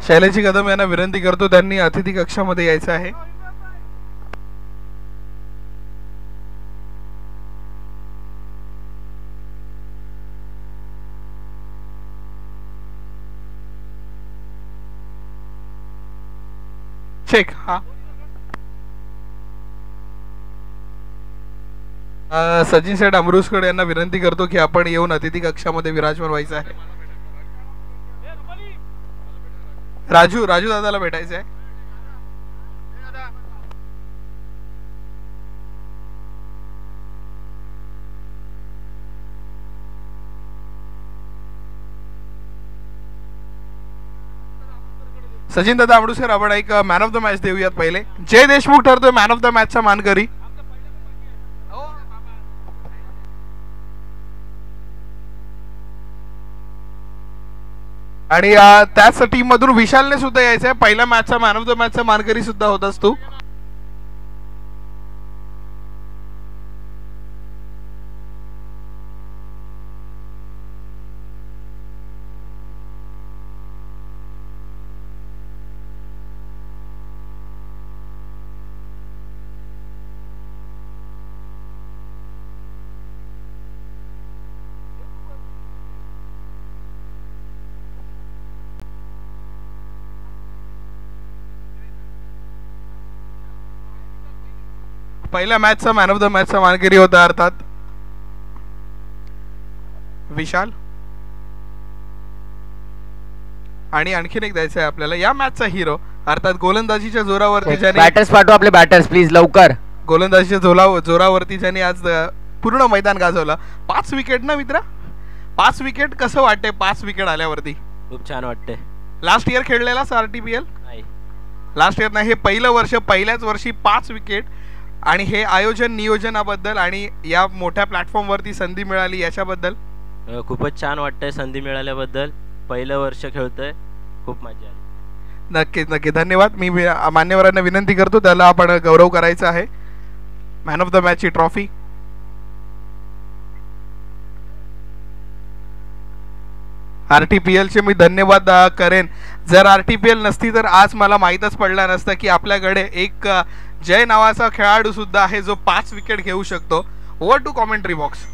शैलेश कदम यांना विनंती करतो त्यांनी अतिथी कक्षामध्ये यायचं आहे. शेख हा सचिन शेठ अमरुसकर यांना विनंती करतो की आपण येऊन अतिथी कक्षामध्ये विराजमान व्हायचं आहे. राजू दादाला भेटायचं आहे. सचिन दादा अमरुसकर आपण एक मॅन ऑफ द मॅच देऊयात. पहिले जय देशमुख ठरतोय मॅन ऑफ द मॅचचा मानकरी. आणि त्याच टीम मधून विशालने सुद्धा यायचंय. पहिल्या मॅचचा मॅन ऑफ द मॅचचा मानकरी सुद्धा होतास तू. पहिल्या मॅचचा मॅन ऑफ द मॅचचा मानकरी होता अर्थात विशाल. आणि आणखीन एक द्यायचं आहे आपल्याला या मॅचचा हिरो अर्थात गोलंदाजीच्या जोरावरती ज्याने बॅटर्स पाठवा आपले बॅटर्स प्लीज लवकर. गोलंदाजीच्या जोरावरती ज्याने आज पूर्ण मैदान गाजवलं. 5 विकेट ना मित्रा. 5 विकेट कसं वाटते? 5 विकेट आल्यावरती खूप छान वाटते. लास्ट इयर खेळलेलास RTPL? नाही लास्ट इयर नाही, हे पहिलं वर्ष. पहिल्याच वर्षी 5 विकेट. आणि हे आयोजन नियोजनाबद्दल आणि या मोठ्या प्लॅटफॉर्म वरती संधी मिळाली याच्याबद्दल खूपच छान वाटतंय. संधी मिळाल्याबद्दल पहिलं वर्ष खेळतोय, खूप मजा आली. नक्की धन्यवाद. मी मान्यवरांना विनंती करतो त्याला आपण गौरव करायचा आहे. मॅन ऑफ द मॅच ची ट्रॉफी RTPL चे मी धन्यवाद करेन. जर RTPL नसती तर आज मला माहीतच पडलं नसतं की आपल्याकडे एक जय नावाचा खेळाडू सुद्धा आहे जो 5 विकेट घेऊ शकतो. Over to commentary box.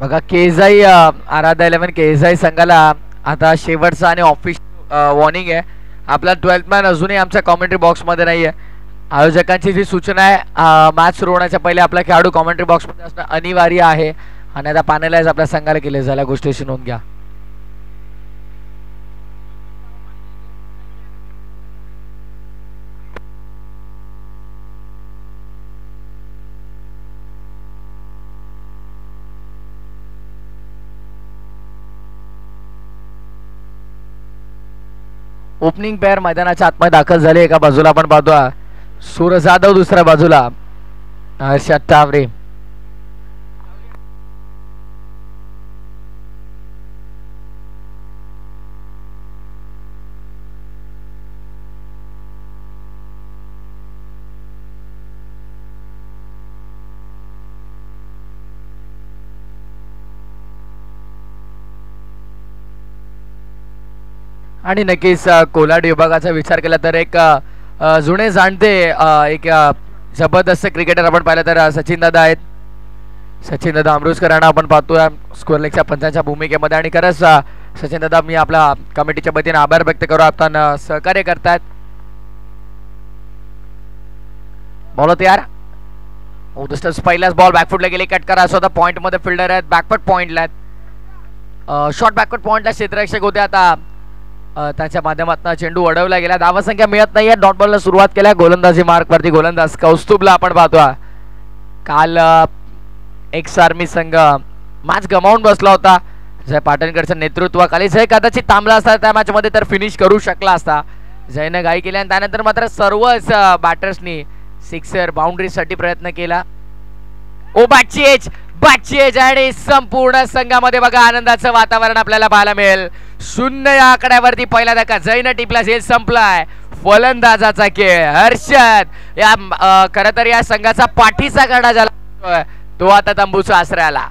बघा केजाई आराधा 11 केजाई संघाला आता शेवटचा आणि ऑफिस वॉर्निंग आहे. आपला 12th मॅन अजूनही आमच्या कॉमेंट्री बॉक्स मध्ये नाहीये. आयोजकांची जी सूचना आहे मॅच सुरू होण्याच्या पहिले आपला खेळाडू कॉमेंट्री बॉक्स मध्ये असणं अनिवार्य आहे. आणि आता पॅनलाइज आपल्या संघाला केले झाल्या गोष्टीची नोंद घ्या. ओपनिंग पेअर मैदानाच्या आतमध्ये दाखल झाले. एका बाजूला आपण पाहतो सूरज जाधव, दुसऱ्या बाजूला हर्षद टावरे. आणि नक्कीच कोलाड विभागाचा विचार केला तर एक जुने जाणते एक जबरदस्त क्रिकेटर आपण पाहिलं तर सचिन दादा आहेत. सचिन दादा अमरुसकर यांना आपण पाहतोय स्क्वेअर लेगच्या पंचांच्या भूमिकेमध्ये. आणि खरंच सचिन दादा मी आपल्या कमिटीच्या वतीने आभार व्यक्त करू, आपण सहकार्य करतायत. बॉल तयार. पहिलाच बॉल बॅकफुटला गेले, कट करा. स्वतः पॉइंट मध्ये फिल्डर आहेत, बॅकफुट पॉइंटला आहेत. शॉर्ट बॅकफुट पॉइंटला क्षेत्ररक्षक होते. आता त्याच्या माध्यमातून चेंडू अडवला गेला. धावसंख्या मिळत नाहीये. डॉट बॉलला सुरुवात केल्या. गोलंदाजी मार्क वरती गोलंदाज कौस्तुभला आपण पाहतोय. काल एक्स आर्मी संघ मॅच गमावून बसला होता. जय पाटणकरच्या नेतृत्वाखाली जय कदाचित थांबला असता त्या मॅच मध्ये तर फिनिश करू शकला असता. जयने घाई केली आणि त्यानंतर मात्र सर्वच बॅटर्सनी सिक्सर बाउंड्री साठी प्रयत्न केला. ओ बॅटची एज बॅकचेज आणि संपूर्ण संघामध्ये बघा आनंदाचं वातावरण आपल्याला पाहायला मिळेल. 0 या आकड्यावरती पहिला धक्का जैन टिपला, झेल संपलाय. फलंदाजाचा खेळ हर्षद या खरं तर या संघाचा पाठीचा कडा झाला, तो आता तंबूचा आश्रयाला.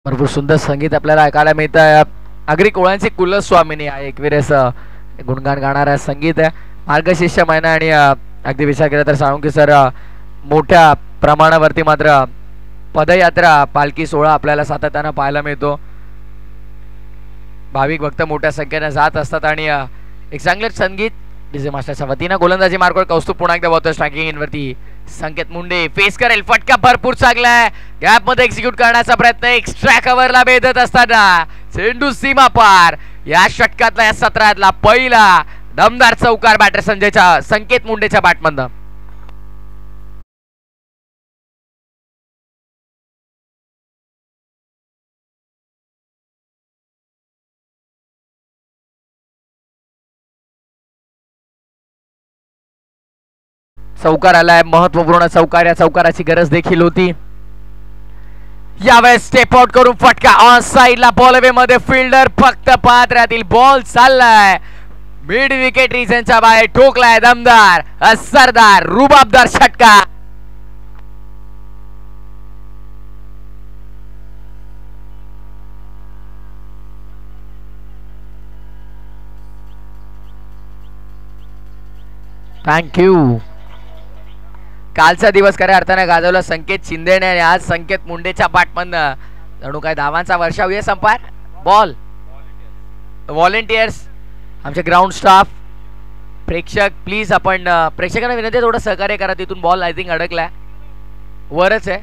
भरपूर सुंदर संगीत आपल्याला ऐकायला मिळतं. आगरी कोळ्यांची कुलस्वामिनी आहे एकविरेस गुणगान गाणारा संगीत आहे. मार्गशीर्ष महिना आणि अगदी विचार केला तर सांगू की सर मोठ्या प्रमाणावरती मात्र पदयात्रा पालखी सोहळा आपल्याला सातत्यानं पाहायला मिळतो. भाविक भक्त मोठ्या संख्येने जात असतात आणि एक चांगलं संगीत डीजे मास्टरच्या वतीनं गोलंदाजी मार्गवर कौस्तुभ पुन्हा एकदा बघतोय स्ट्रायकिंग इनवरती. संकेत मुंडे फेस करेल, फटका भरपूर चांगला आहे. गॅप मध्ये एक्झिक्यूट करण्याचा प्रयत्न, एक्स्ट्रा कव्हरला भेदत असताना चेंडू सीमा पार. या षटकातला या सत्रातला पहिला दमदार चौकार बॅटर संकेत मुंडेच्या बॅटमधनं. चौकार आलाय, महत्वपूर्ण चौकार. या चौकाराची गरज देखील होती. यावेळेस स्टेप आउट करून फटका ऑन साइडला बॉलवे मध्ये फिल्डर फक्त पाहत राहतील. बॉल चाललाय मिड विकेट रिजनच्या बाहेर, ठोकलाय दमदार असरदार रुबाबदार षटका. थँक्यू. कालचा दिवस खऱ्या अर्थाने गाजवला संकेत शिंदेने आणि आज संकेत मुंडेच्या पाठमधनं जणू काय धावांचा वर्षाव. ये संपार बॉल व्हॉलेंटियर्स, आमचे ग्राउंड स्टाफ, प्रेक्षक प्लीज आपण प्रेक्षकांना विनंती थोडं सहकार्य करा. तिथून बॉल आय थिंक अडकलाय, वरच आहे.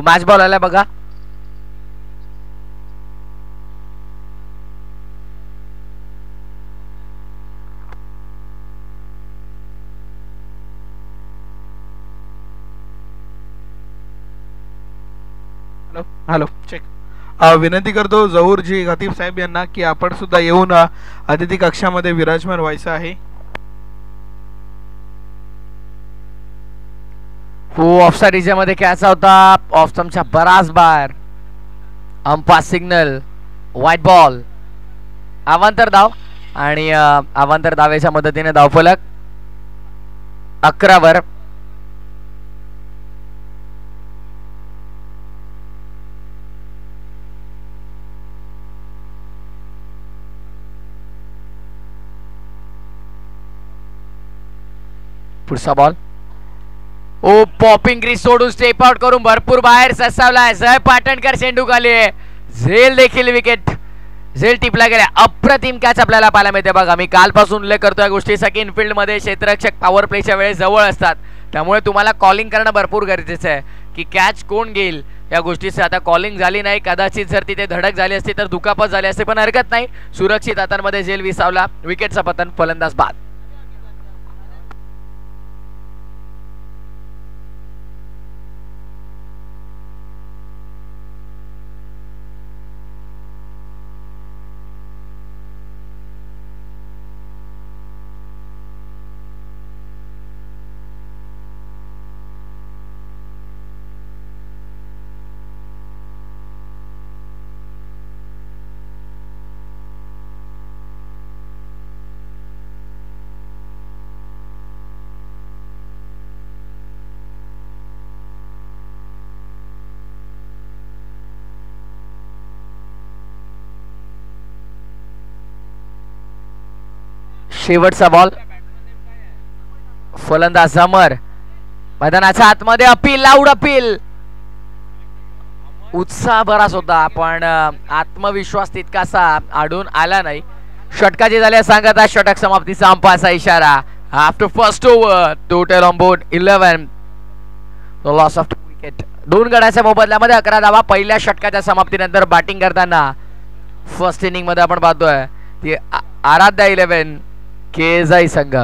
मॅच बॉल आलाय बघा. Hello check. विनंती करतो जहूरजी खतीब साहेब यांना की आपण सुद्धा येऊन अतिथी कक्षामध्ये विराजमान व्हायचं आहे. हो, ऑफसाइड एरियामध्ये खेळायचा होता. ऑफ स्टंपच्या बराच बाहेर. अंपायर सिग्नल, व्हाईट बॉल, अवांतर धाव आणि अवांतर धावेच्या मदतीने धावफलक 11 वर. पुढचा बॉल. ओ पॉपिंग ग्रीस सोडून स्टेप आउट करून भरपूर बाहेर ससावलाय. जय पाटणकर चेंडू खाली. झेल देखील विकेट, झेल टिपला गेल्या. अप्रतिम कॅच आपल्याला पाहायला मिळते बघा. मी कालपासून उल्लेख करतोय गोष्टीचा की इनफिल्ड मध्ये क्षेत्ररक्षक पॉवर प्लेच्या वेळेस जवळ असतात, त्यामुळे तुम्हाला कॉलिंग करणं भरपूर गरजेचं आहे की कॅच कोण घेईल. या गोष्टीची आता कॉलिंग झाली नाही. कदाचित जर तिथे धडक झाली असती तर दुखापत झाली असते, पण हरकत नाही. सुरक्षित हातांमध्ये झेल विसावला. विकेटचं पतन, फलंदाज बाद. शेवटचा बॉल. फलंदाज अमर मैदानाच्या आतमध्ये. Appeal, loud appeal. उत्साह बराच होता पण आत्मविश्वास तितकासा आढळून आला नाही. षटकाची झाल्या सांगत आहे. षटक समाप्तीचा अंपायरचा इशारा. After first over total on board 11. Loss of 2 wicket. 2 गड्याच्या मोबदल्यामध्ये 11 धावा. पहिल्या षटकाच्या समाप्तीनंतर बॅटिंग करताना फर्स्ट इनिंग मध्ये आपण पाहतोय ती आराध्या 11 केजाई संघ.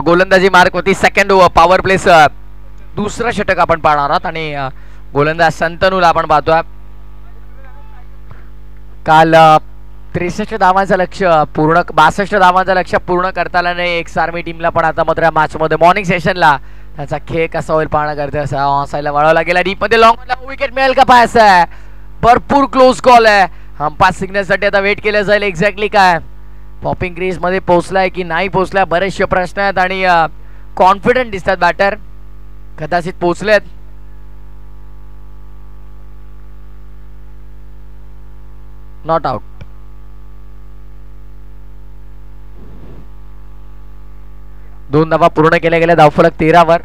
गोलंदाजी मार्क होती. सेकंड ओव्हर पॉवर प्लेस दुसरं षटक आपण पाहणार आहोत आणि गोलंदाज संतनूला आपण पाहतोय. काल 63 धावांचं लक्ष्य पूर्ण, 62 धावांचं लक्ष्य पूर्ण करता आलं नाही एक्स आर्मी टीमला. पण आता मात्र मॅच मध्ये मॉर्निंग सेशनला त्याचा खेळ कसा होईल पाहणं गरजेचं आहे. ऑन साईडला वळवला गेला डीप मध्ये. लॉंग विकेट मिळेल का पास आहे. भरपूर क्लोज कॉल आहे. अंपायर सिग्नल साठी आता वेट केलं जाईल. एक्झॅक्टली काय पॉपिंग क्रीज मध्ये पोहोचलाय की नाही पोहोचलाय बरेचसे प्रश्न आहेत आणि कॉन्फिडंट दिसतात बॅटर. कदाचित पोहोचलेत. Not out. दोन धावा पूर्ण केल्या गेल्या. धावफलक 13 वर.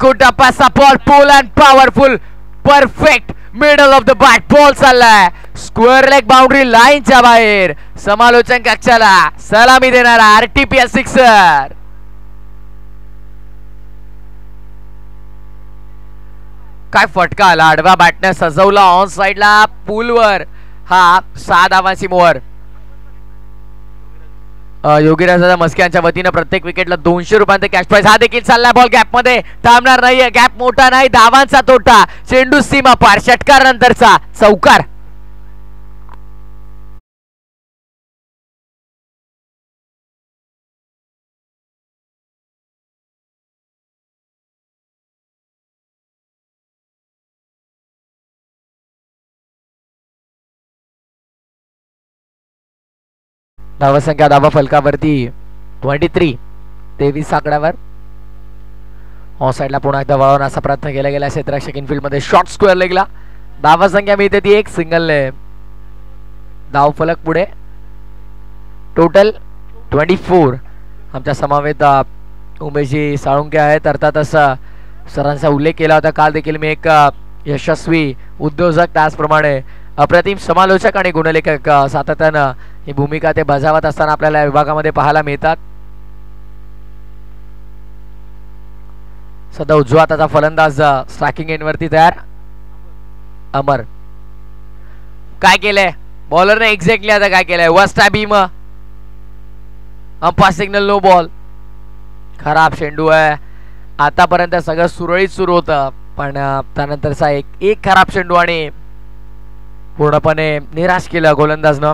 कुठं पासा ball pull and powerful. Perfect middle of the bat ball चाललाय. स्क्वेअर लेग बाउंड्री लाईनच्या बाहेर. समालोचन कक्षाला सलामी देणारा आरटीपीएल सिक्सर. काय फटका आला. आडवा बॅटने सजवला ऑन साइडला पूलवर. हा 6 धावांची मोहर. योगीराजा मस्क्यांच्या वतीनं प्रत्येक विकेटला 200 रुपयांचे कॅश प्राइज. हा देखील चाललाय बॉल गॅप मध्ये. थांबणार नाहीये. गॅप मोठा नाही. धावांचा तोटा. चेंडू सीमा पार. षटकार नंतरचा चौकार. धावसंख्या धावा फलकावरती 23. 23 आकड्यावर. ऑन साइडला पुन्हा एकदा वळवण्याचा प्रयत्न केला गेला. क्षेत्ररक्षक इनफिल्ड मध्ये शॉर्ट स्क्वेअर लेगला. धावसंख्या मिळते ती 1 सिंगल. धाव फलक पुढे टोटल 24. आमच्या समवेत उमेशजी साळुंके आहेत. अर्थातच सरांचा उल्लेख केला होता काल देखील मी. एक यशस्वी उद्योजक त्याचप्रमाणे अप्रतिम समालोचक आणि गुणलेखक सातत्यानं ही भूमिका ते बजावत असताना आपल्याला या विभागामध्ये पाहायला मिळतात. सध्या उजवा हाताचा फलंदाज स्ट्रायकिंग एंडवरती तयार. अमर काय केलंय बॉलरने. एक्झॅक्टली आता काय केलंय. Waist beam. Umpire signal no ball. खराब चेंडू आहे. आतापर्यंत सगळं सुरळीत सुरू होतं पण त्यानंतरचा एक खराब चेंडू आणि पूर्णपणे निराश केलं गोलंदाजनं.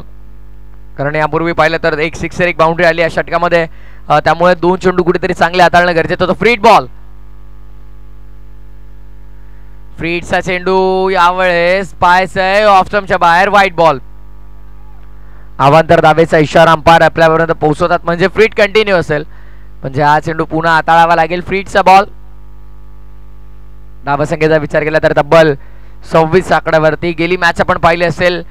कारण यापूर्वी पाहिलं तर एक सिक्सर एक बाउंड्री आली या षटकामध्ये. त्यामुळे 2 चेंडू कुठेतरी चांगले हाताळणं गरजेचं होतं. Free ball. फ्रीडचा चेंडू यावेळेस पायच ऑफ स्टंपच्या बाहेर, व्हाईट बॉल. अवांतर धावेचा इशारा अंपायर आपल्यापर्यंत पोहोचवतात म्हणजे फ्रीड कंटिन्यू असेल. म्हणजे हा चेंडू पुन्हा हाताळावा लागेल. फ्रीडचा बॉल. धावसंख्येचा विचार केला तर तब्बल 26 आकड्यावरती. गेली मॅच आपण पाहिली असेल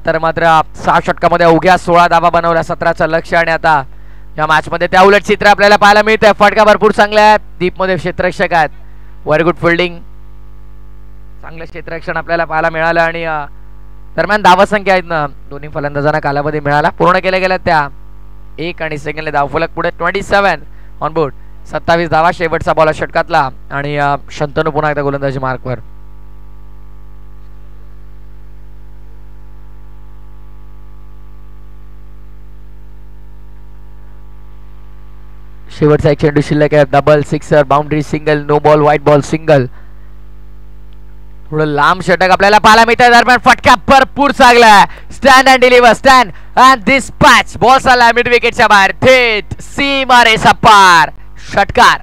तर मात्र 6 षटकामध्ये अवघ्या 16 धावा बनवल्या, 17चं लक्ष. आणि आता या मॅच मध्ये त्या उलट चित्र आपल्याला पाहायला मिळतंय. फटका भरपूर चांगला आहे. दीपमध्ये क्षेत्ररक्षक आहेत. व्हेरी गुड फिल्डिंग, चांगलं क्षेत्ररक्षण आपल्याला पाहायला मिळालं. आणि दरम्यान धावसंख्या आहेत ना दोन्ही फलंदाजांना कालावधी मिळाला. पूर्ण केल्या गेल्या त्या 1 आणि सेकंडले धावफलक पुढे 27 ऑन बोर्ड. 27 धावा शेवटचा बॉल षटकातला. आणि शंतनू पुन्हा एकदा गोलंदाजी मार्कवर. शेवटचा एक चेंडू शिल्लक आहे. Double, sixer, boundary, single, no ball, white ball, single. थोडं लांब षटक आपल्याला पाहायला मिळतंय. दरम्यान फटका भरपूर चांगला. Stand and deliver, stand and dispatch. Ball चालला मिड विकेटच्या बाहेर, थेट सीमा रेषा पार. षटकार.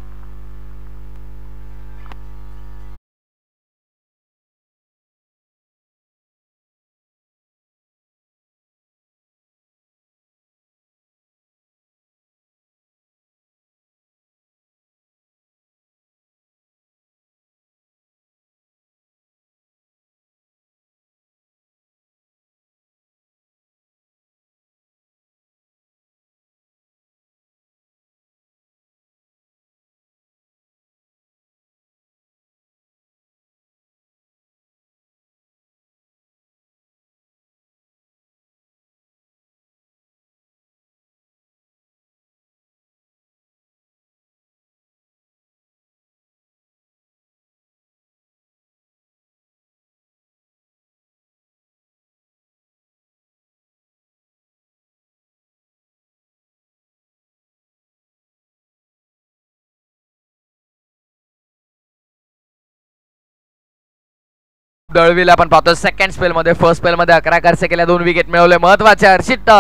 दळवीला आपण पाहतो सेकंड स्पेल मध्ये. फर्स्ट स्पेल मध्ये 11 खर्च केल्या, 2 विकेट मिळवले. महत्वाचे हर्षित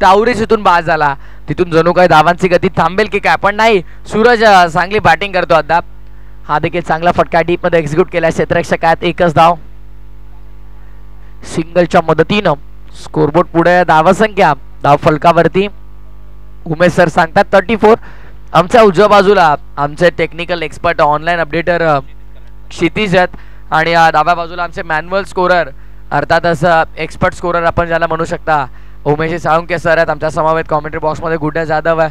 टावरी तिथून बाद झाला. तिथून जणू काही धावांची गती थांबेल की काय, पण नाही. सूरज चांगली बॅटिंग करतो अद्याप. हा देखील चांगला फटका डीप मध्ये एक्झिक्यूट केला. क्षेत्ररक्षकात एकच धाव. सिंगलच्या मदतीनं स्कोरबोर्ड पुढे धावसंख्या धाव फलकावरती. उमेश सर सांगतात 34. आमच्या उजव्या बाजूला आमचे टेक्निकल एक्सपर्ट ऑनलाईन अपडेटर क्षितिज आहेत. आणि डाव्या बाजूला आमचे मॅन्युअल स्कोरर अर्थातच एक्सपर्ट स्कोरर आपण ज्याला म्हणू शकता उमेश साळुंके सर आहेत. आमच्या समवेत कॉमेंट्री बॉक्समध्ये गुड्या जाधव आहे.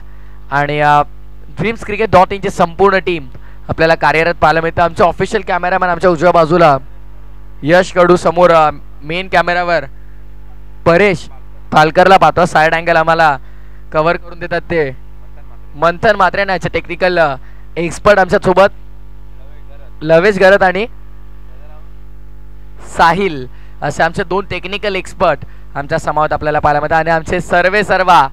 आणि dreamscricket.in ची संपूर्ण टीम आपल्याला कार्यरत पाहायला मिळतं. आमचे ऑफिशियल कॅमेरामॅन आमच्या उजव्या बाजूला यश कडू, समोर मेन कॅमेरावर परेश पालकरला पाहतो. साइड अँगल आम्हाला कव्हर करून देतात ते मंथन मात्रे नाचे टेक्निकल एक्सपर्ट आमच्या सोबत लवेश गरत आणि साहिल असे आमचे 2 टेक्निकल एक्सपर्ट आमच्या समावेत आपल्याला पाहायला मिळतात. आणि आमचे सर्वा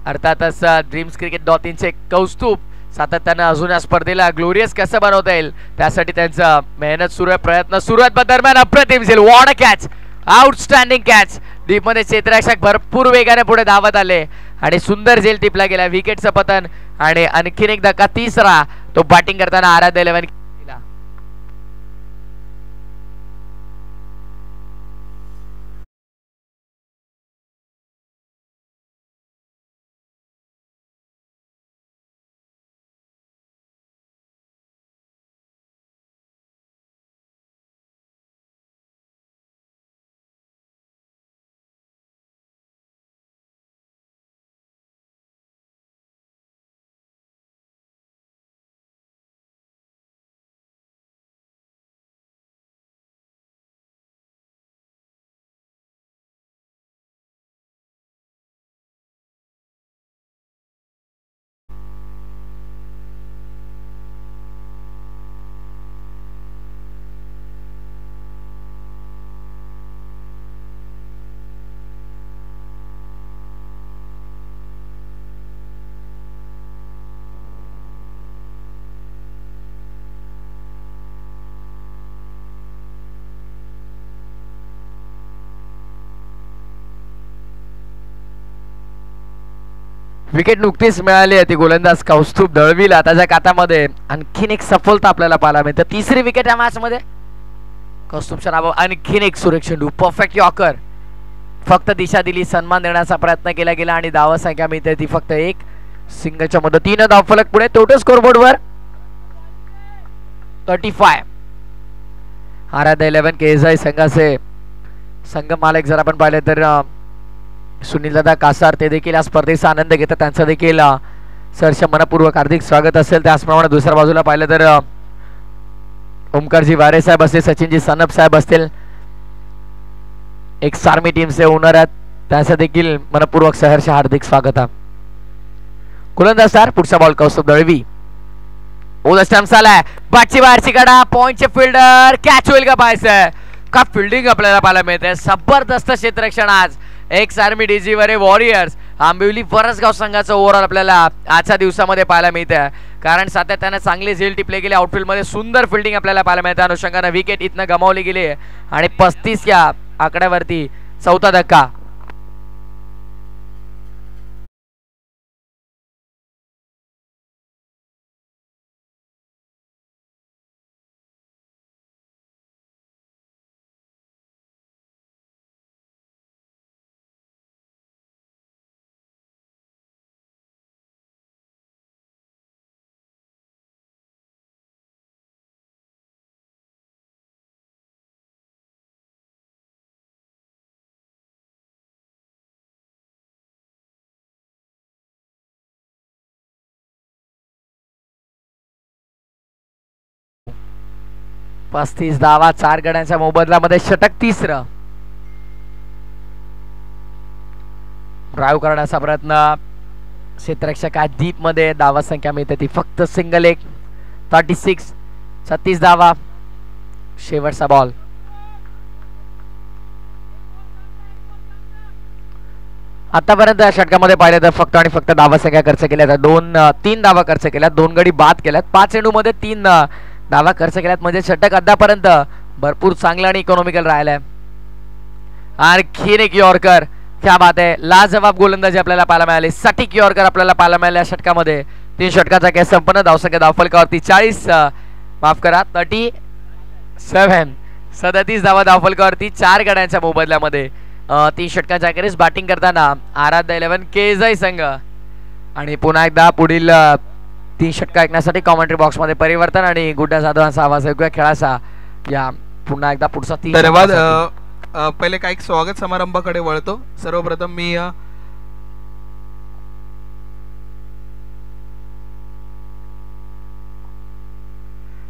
अर्थातच dreamscricket.in चे कौस्तुभ सातत्यानं अजून या स्पर्धेला ग्लोरियस कसं बनवता येईल त्यासाठी त्यांचा मेहनत सुरू आहे, प्रयत्न सुरू आहेत. दरम्यान अप्रतिम झेल, what a catch, outstanding catch. डीपमध्ये क्षेत्ररक्षक भरपूर वेगाने पुढे धावत आले आणि सुंदर झेल टिपला गेला. विकेटचं पतन आणि आणखीन एक धक्का, तिसरा तो बॅटिंग करताना आराध्य 11. विकेट नुकतीच मिळाली आहे ती गोलंदाज कौस्तुभ दळवीला. त्याच्या कातामध्ये आणखीन एक सफलता आपल्याला पाहायला मिळते. 3री विकेट या मॅच मध्ये. कौस्तुभच्या नावा आणखीन एक सुरेख चेंडू, परफेक्ट यॉर्कर. फक्त दिशा दिली, सन्मान देण्याचा प्रयत्न केला गेला आणि धावा संख्या मिळते ती फक्त एक. सिंगलच्या मदतीने धावफलक पुढे. टोटल स्कोरबोर्डवर 35. आराध्य 11 केएसआय संघाचे संघ मालक जर आपण पाहिले तर सुनील दादा कासार, ते देखील या स्पर्धेचा आनंद घेतात. त्यांचं देखील सरसे मनपूर्वक हार्दिक स्वागत असेल. त्याचप्रमाणे दुसऱ्या बाजूला पाहिलं तर ओमकारजी वारे साहेब असतील, सचिनजी सनप साहेब असतील, एक आर्मी टीमचे ओनर आहेत, त्यांचं देखील मनपूर्वक सहर्ष हार्दिक स्वागत आहे. गोलंदाज स्टार. पुढचा बॉल कौस्तुभ दळवी. स्टंप्स आलाय, बाटची बाहेरची कडा, पॉइंटचे फिल्डर, कॅच होईल का पाहायचंय. का फिल्डिंग आपल्याला पाहायला मिळते. जबरदस्त क्षेत्ररक्षण आज x army DG Vare warriors Ambivli Varasgaon संघाचं ओव्हरऑल आपल्याला आजच्या दिवसामध्ये पाहायला मिळतं. कारण सातत्याने चांगले झेल टिपले गेले. आउटफील्ड मध्ये सुंदर फिल्डिंग आपल्याला पाहायला मिळते. अनुषंगाने विकेट इथनं गमावली गेली आणि 35 या आकड्यावरती चौथा धक्का. पस्तीस धावा 4 गड्यांच्या मोबदल्यामध्ये षटक तिसरं. ड्राईव्ह करण्याचा प्रयत्न क्षेत्ररक्षक डीप मध्ये. धावा संख्या मिळते ती फक्त सिंगल एक. 36. 36 धावा. शेवटचा बॉल. आतापर्यंत या षटकामध्ये पाहिलं तर फक्त आणि फक्त धावा संख्या खर्च केल्या. 3 धावा खर्च केल्यात, 2 गडी बाद केल्यात. 5 चेंडू मध्ये 3 धावा खर्च केल्यात. म्हणजे षटक आतापर्यंत भरपूर चांगलं आणि इकॉनॉमिकल राहिलंय. आणखीन एक यॉर्कर. क्या बात आहे. लाजवाब गोलंदाजी आपल्याला पाहायला मिळाली. सटीक यॉर्कर आपल्याला पाहायला मिळाल्या षटकामध्ये. 3 षटकाचा खेळ संपन्न. धावसंख्या धावफलकावरती 40 माफ करा 37. 37 धावा धावफलकावरती 4 गड्यांच्या मोबदल्यामध्ये. 3 षटकाच्या अखेरीस बॅटिंग करताना आराध्य 11 केएसआय संघ. आणि पुन्हा एकदा पुढील 3 षटका ऐकण्यासाठी कॉमेंट्री बॉक्स मध्ये परिवर्तन आणि गुड्डा जाधवांचा आवाज ऐकूया खेळाचा. या पुन्हा एकदा पुढचा 3. धन्यवाद. पहिले काही स्वागत समारंभाकडे वळतो. सर्वप्रथम मी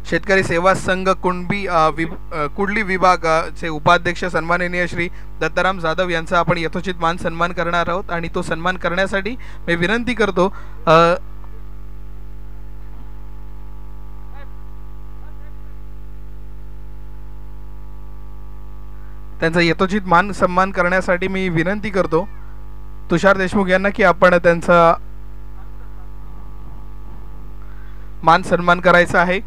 शेतकरी सेवा संघ कुंडली विभागाचे उपाध्यक्ष सन्माननीय श्री दत्ताराम जाधव यांचा आपण यथोचित मान सन्मान करणार आहोत. आणि तो सन्मान करण्यासाठी मी विनंती करतो त्यांचा यथोचित मान सन्मान करण्यासाठी मी विनंती करतो तुषार देशमुख यांना की आपण त्यांचा मान सन्मान करायचा आहे.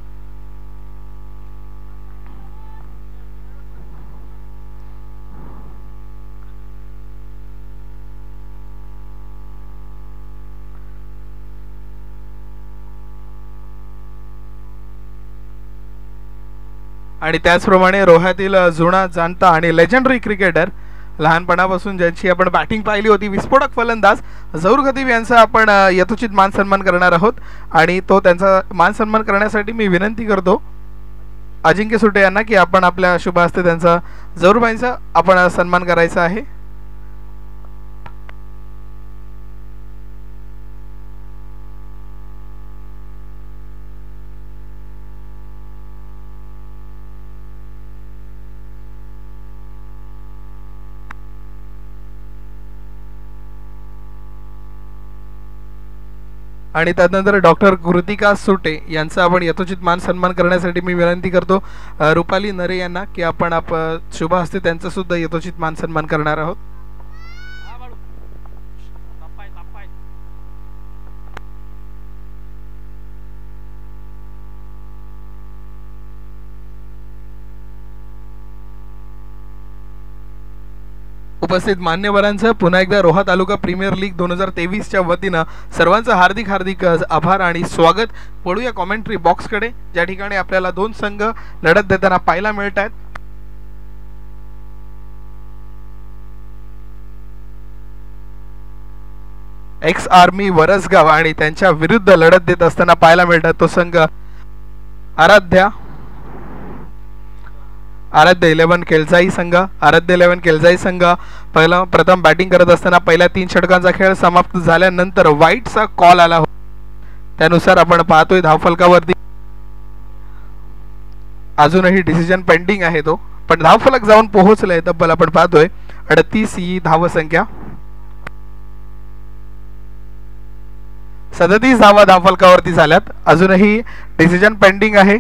आणि त्याचप्रमाणे रोह्यातील जुना जाणता आणि लेजेंडरी क्रिकेटर लहानपणापासून ज्यांची आपण बॅटिंग पाहिली होती विस्फोटक फलंदाज झहूर खतीब यांचा आपण यथोचित मान सन्मान करणार आहोत. आणि तो त्यांचा मान सन्मान करण्यासाठी मी विनंती करतो अजिंक्य सुटे यांना की आपण आपल्या शुभ हस्ते त्यांचा झहूरभाईंचा आपण सन्मान करायचा आहे. आणि त्यानंतर डॉक्टर कृतिका सुटे यांचा आपण यथोचित मान सन्मान करण्यासाठी मी विनंती करतो रुपाली नरे यांना की आपण शुभ हस्ते त्यांचा सुद्धा यथोचित मान सन्मान करणार आहोत. उपस्थित मान्यवरांचं पुन्हा एकदा रोहा तालुका प्रीमियर लीग 2023च्या वतीनं सर्वांचं हार्दिक हार्दिक आभार आणि स्वागत. वळूया कॉमेंट्री बॉक्सकडे ज्या ठिकाणी आपल्याला 2 संघ लढत देताना पाहायला मिळत आहेत. एक्स आर्मी वरसगाव आणि त्यांच्या विरुद्ध लढत देत असताना पाहायला मिळतात तो संघ आराध्य 11 केलजाई संघ. आराध्य 11 केलजाई संघ प्रथम बॅटिंग करत असताना पहिल्या 3 षटकांचा खेळ समाप्त झाल्यानंतर वाईटचा कॉल आला होता. त्यानुसार आपण पाहतोय धावफलकावरती अजूनही डिसिजन पेंडिंग आहे तो, पण धावफलक जाऊन पोहोचलाय तब्बल आपण पाहतोय 38 ही धावसंख्या. 37 धावा धावफलकावरती झाल्यात. अजूनही डिसिजन पेंडिंग आहे.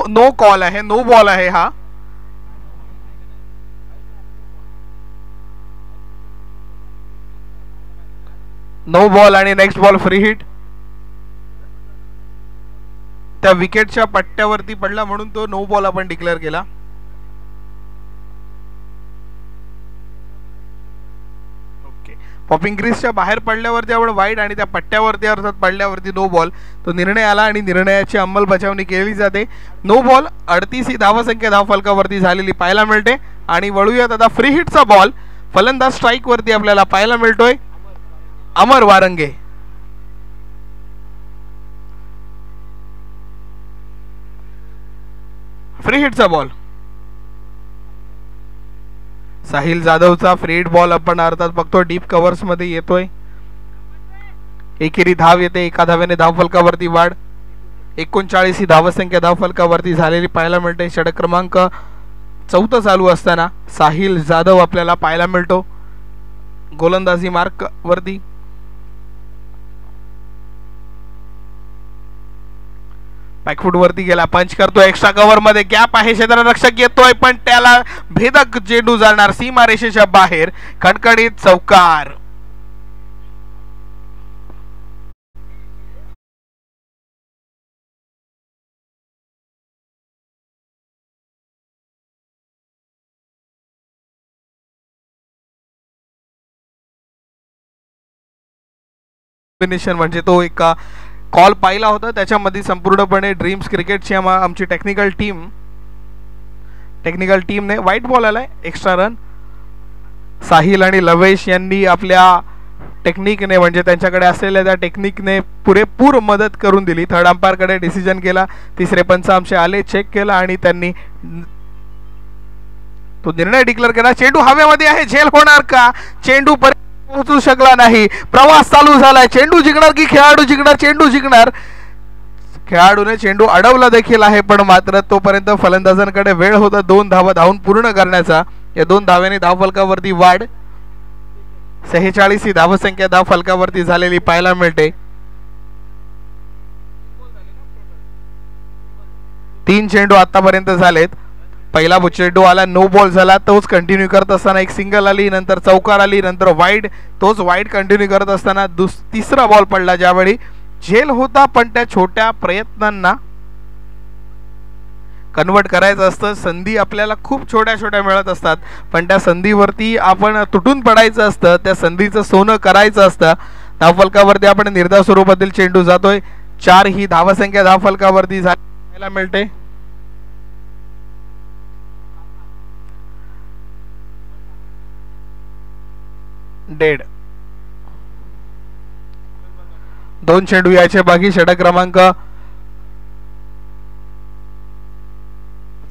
नो कॉल आहे, नो बॉल आहे हा. नो बॉल आणि नेक्स्ट बॉल फ्री हिट. त्या विकेटच्या पट्ट्यावरती पडला म्हणून तो नो बॉल आपण डिक्लेअर केला. पॉपिंग क्रीजच्या बाहेर पडल्यावरती आपण वाईड आणि त्या पट्ट्यावरती अर्थात पडल्यावरती नो बॉल तो निर्णय आला आणि निर्णयाची अंमलबजावणी केली जाते. नो बॉल 38 ही धावसंख्या धावफलकावरती झालेली पाहायला मिळते. आणि वळूयात आता फ्री हिटचा बॉल. फलंदाज स्ट्राईक वरती आपल्याला पाहायला मिळतोय अमर वारंगे. फ्री हिटचा बॉल साहिल जाधवचा फ्री हिट बॉल आपण अर्थात बघतो डीप कव्हर्स मध्ये येतोय. एकेरी धाव येते, एका धाव्याने धावफलकावरती वाढ. 39 ही धावसंख्या धावफलकावरती झालेली पाहायला मिळते. षटक क्रमांक 4 चालू असताना साहिल जाधव आपल्याला पाहायला मिळतो गोलंदाजी मार्क वरती. बॅकफूट वरती गेला, पंच करतो एक्स्ट्रा कव्हर मध्ये, गॅप आहे, क्षेत्ररक्षक येतोय पण त्याला भेदक चेंडू जाणार सीमारेषेच्या बाहेर. खणखणीत चौकार. म्हणजे तो एक कॉल पाहिला होता त्याच्यामध्ये संपूर्णपणे ड्रीम्स क्रिकेटची आमची टेक्निकल टीमने व्हाईट बॉल आलाय, एक्स्ट्रा रन. साहिल आणि लवेश यांनी आपल्या टेक्निकने म्हणजे त्यांच्याकडे असलेल्या त्या टेक्निकने पुरेपूर मदत करून दिली. थर्ड अंपायरकडे डिसिजन केला, तिसरे पंच आमचे आले, चेक केला आणि त्यांनी तो निर्णय डिक्लेअर केला. चेंडू हवेमध्ये आहे, झेल होणार का? चेंडू पोहोचू शकला नाही. प्रवास चालू झालाय. चेंडू जिंकणार की खेळाडू जिंकणार? चेंडू जिंकणार. खेळाडूने चेंडू अडवला देखील आहे पण मात्र तोपर्यंत फलंदाजांकडे वेळ होता 2 धावा धावून पूर्ण करण्याचा. या 2 धाव्याने धावफलकावरती वाढ. 46 ही धावसंख्या धावफलकावरती झालेली पाहायला मिळते. 3 चेंडू आतापर्यंत झालेत. पहिला चेंडू आला, नो बॉल झाला, तोच कंटिन्यू करत असताना एक सिंगल आली, नंतर चौकार आली, नंतर वाईड, तोच वाईड कंटिन्यू करत असताना तिसरा बॉल पडला ज्यावेळी झेल होता पण त्या छोट्या प्रयत्नांना कन्वर्ट करायचं असतं. संधी आपल्याला खूप छोट्या छोट्या मिळत असतात पण त्या संधीवरती आपण तुटून पडायचं असतं, त्या संधीचं सोनं करायचं असतं. धावफलकावरती आपण निर्धाव स्वरूपातील चेंडू जातोय. 4 ही धावसंख्या धावफलकावरती झालेला मिळते. डेड 2 चेंडू यायचे बाकी. षटक क्रमांक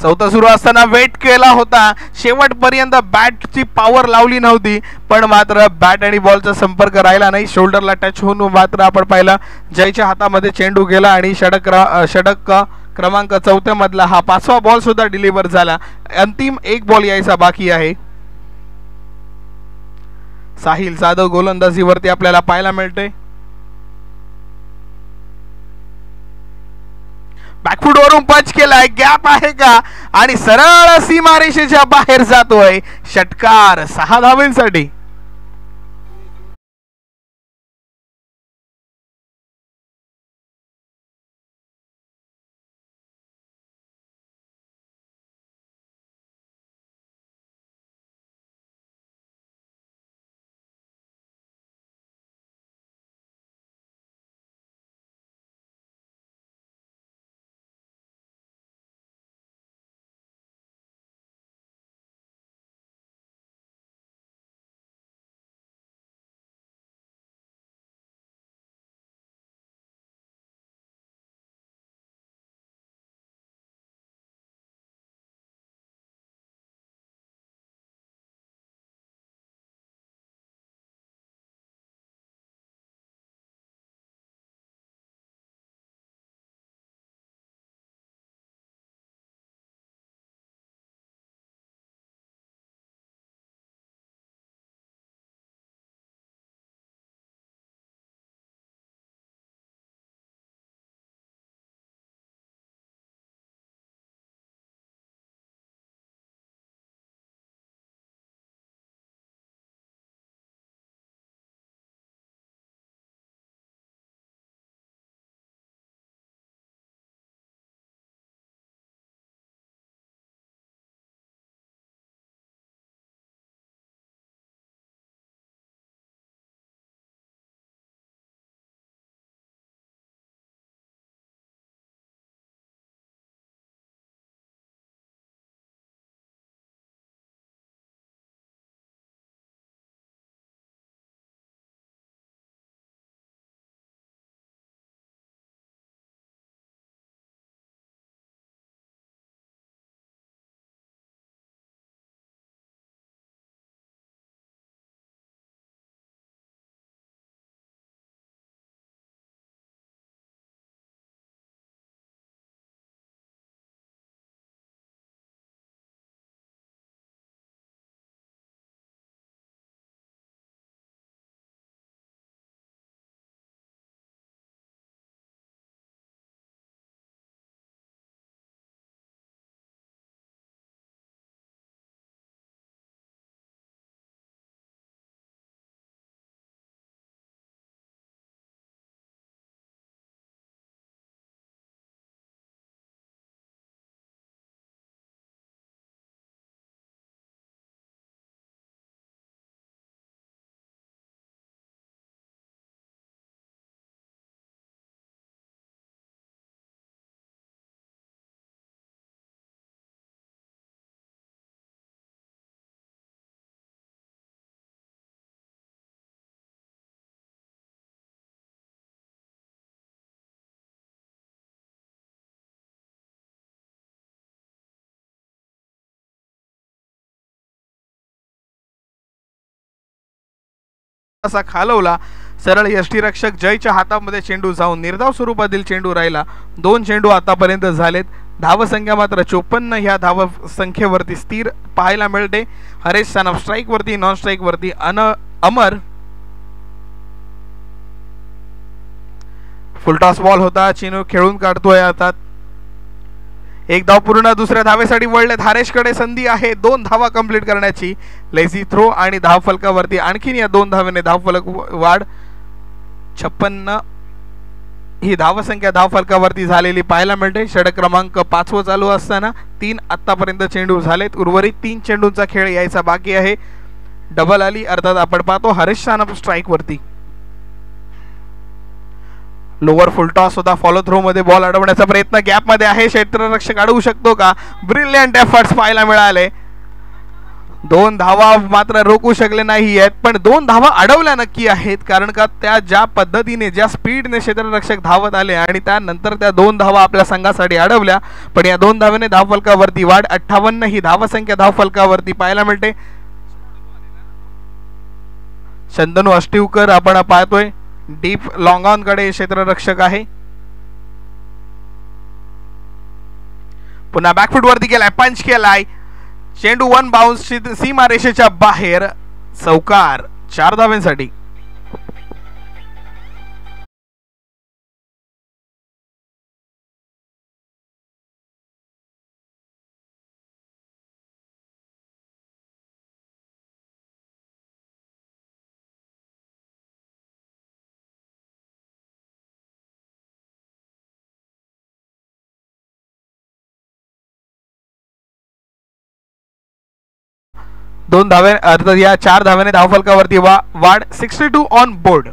चौथा सुरू असताना वेट केला होता, शेवटपर्यंत बॅटची पॉवर लावली नव्हती, पण मात्र बॅट आणि बॉलचा संपर्क राहिला नाही. शोल्डरला टच होऊन मात्र आपण पाहिलं जयच्या हातामध्ये चेंडू गेला आणि षटक क्रमांक 4 मधला हा 5वा बॉल सुद्धा डिलिव्हर झाला. अंतिम एक बॉल यायचा बाकी आहे. साहिल जाधव गोलंदाजीवरती आपल्याला पाहायला मिळते. बॅकफूट वरून पंच केलाय, गॅप आहे का आणि सरळ सीमारेषेच्या बाहेर जातोय. षटकार 6 धावांसाठी. असा खालवला, सरळ यष्टीरक्षक जयच्या हातामध्ये चेंडू जाऊन निर्धाव स्वरूपातील चेंडू राहिला. 2 चेंडू आतापर्यंत झालेत. धावसंख्या मात्र 54 ह्या धाव संख्येवरती स्थिर पाहायला मिळते. हरेश सानप स्ट्राईक वरती, नॉन स्ट्राईक वरती अमर. फुलटॉस बॉल होता, चिनू खेळून काढतोय. आता एक धाव पूर्ण, दुसऱ्या धावेसाठी वळलेत. हरेशकडे संधी आहे 2 धावा कंप्लीट करण्याची. लेझी थ्रो आणि धाव फलकावरती आणखीन या 2 धावेने धाव फलक वाढ. 56 ही धावसंख्या धाव फलकावरती झालेली पाहायला मिळते. षटक क्रमांक 5 चालू असताना 3 आतापर्यंत चेंडू झालेत. उर्वरित 3 चेंडूंचा खेळ यायचा बाकी आहे. डबल आली, अर्थात आपण पाहतो हरेश सानप स्ट्राईक वरती. लोअर फुलटॉस होता, फॉलो थ्रो मध्ये बॉल अडवण्याचा प्रयत्न गॅप मध्ये आहे. क्षेत्ररक्षक अडवू शकतो का? ब्रिलियंट एफर्ट्स पाहायला मिळाले. 2 धावा मात्र रोखू शकले नाही आहेत, पण 2 धावा अडवल्या नक्की आहेत, कारण का त्या ज्या पद्धतीने ज्या स्पीडने क्षेत्ररक्षक धावत आले आणि त्यानंतर त्या 2 धावा आपल्या संघासाठी अडवल्या. पण या 2 धावेने धावफलकावरती वाढ 58 ही धावसंख्या धावफलकावरती पाहायला मिळते. शंतनू अष्टिवकर आपण पाहतोय डीप लॉंग ऑन कडे क्षेत्ररक्षक आहे. पुन्हा बॅकफूट वरती केलाय, पंच केलाय, चेंडू 1 बाउन्स सीमा रेषेच्या बाहेर, चौकार 4 धावांसाठी. दोन धावे अर्थात या 4 धाव्याने धावफलकावरती वाढ 62 ऑन बोर्ड.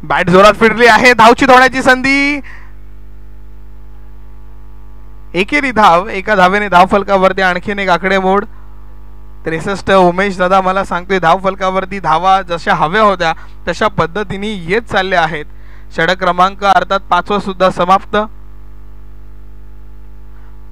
बॅट जोरात फिरली आहे, धावची होण्याची संधी, एकेरी धाव, एका धावेने धावफलकावरती आणखीन एक आकडेमोड 63. उमेश दादा मला सांगतोय धावफलकावरती धावा जशा हव्या होत्या तशा पद्धतीने येत चालल्या आहेत. षटक क्रमांक अर्थात 5वा सुद्धा समाप्त.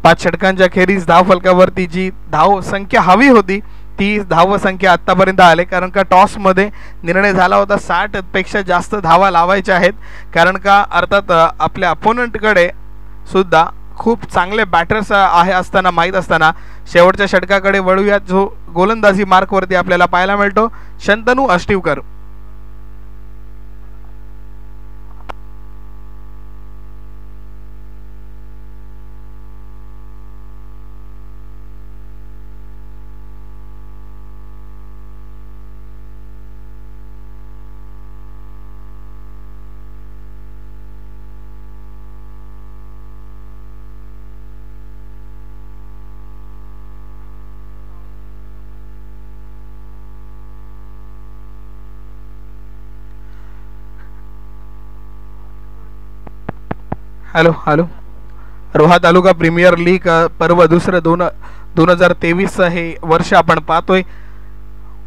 5 षटकांच्या खेरीज धावफलकावरती जी धाव संख्या हवी होती ती धाव संख्या आतापर्यंत आले, कारण का टॉस मध्ये निर्णय झाला होता 60 पेक्षा जास्त धावा लावायच्या आहेत, कारण का अर्थात आपल्या अपोनंटकडे सुद्धा खूप चांगले बॅटर्स आहे असताना माहीत असताना शेवटच्या षटकाकडे वळूया, जो गोलंदाजी मार्कवरती आपल्याला पाहायला मिळतो शंतनू अष्टिवकर. हॅलो हॅलो रोहा तालुका प्रीमियर लीग पर्व दुसरं 2023 हे वर्ष आपण पाहतोय.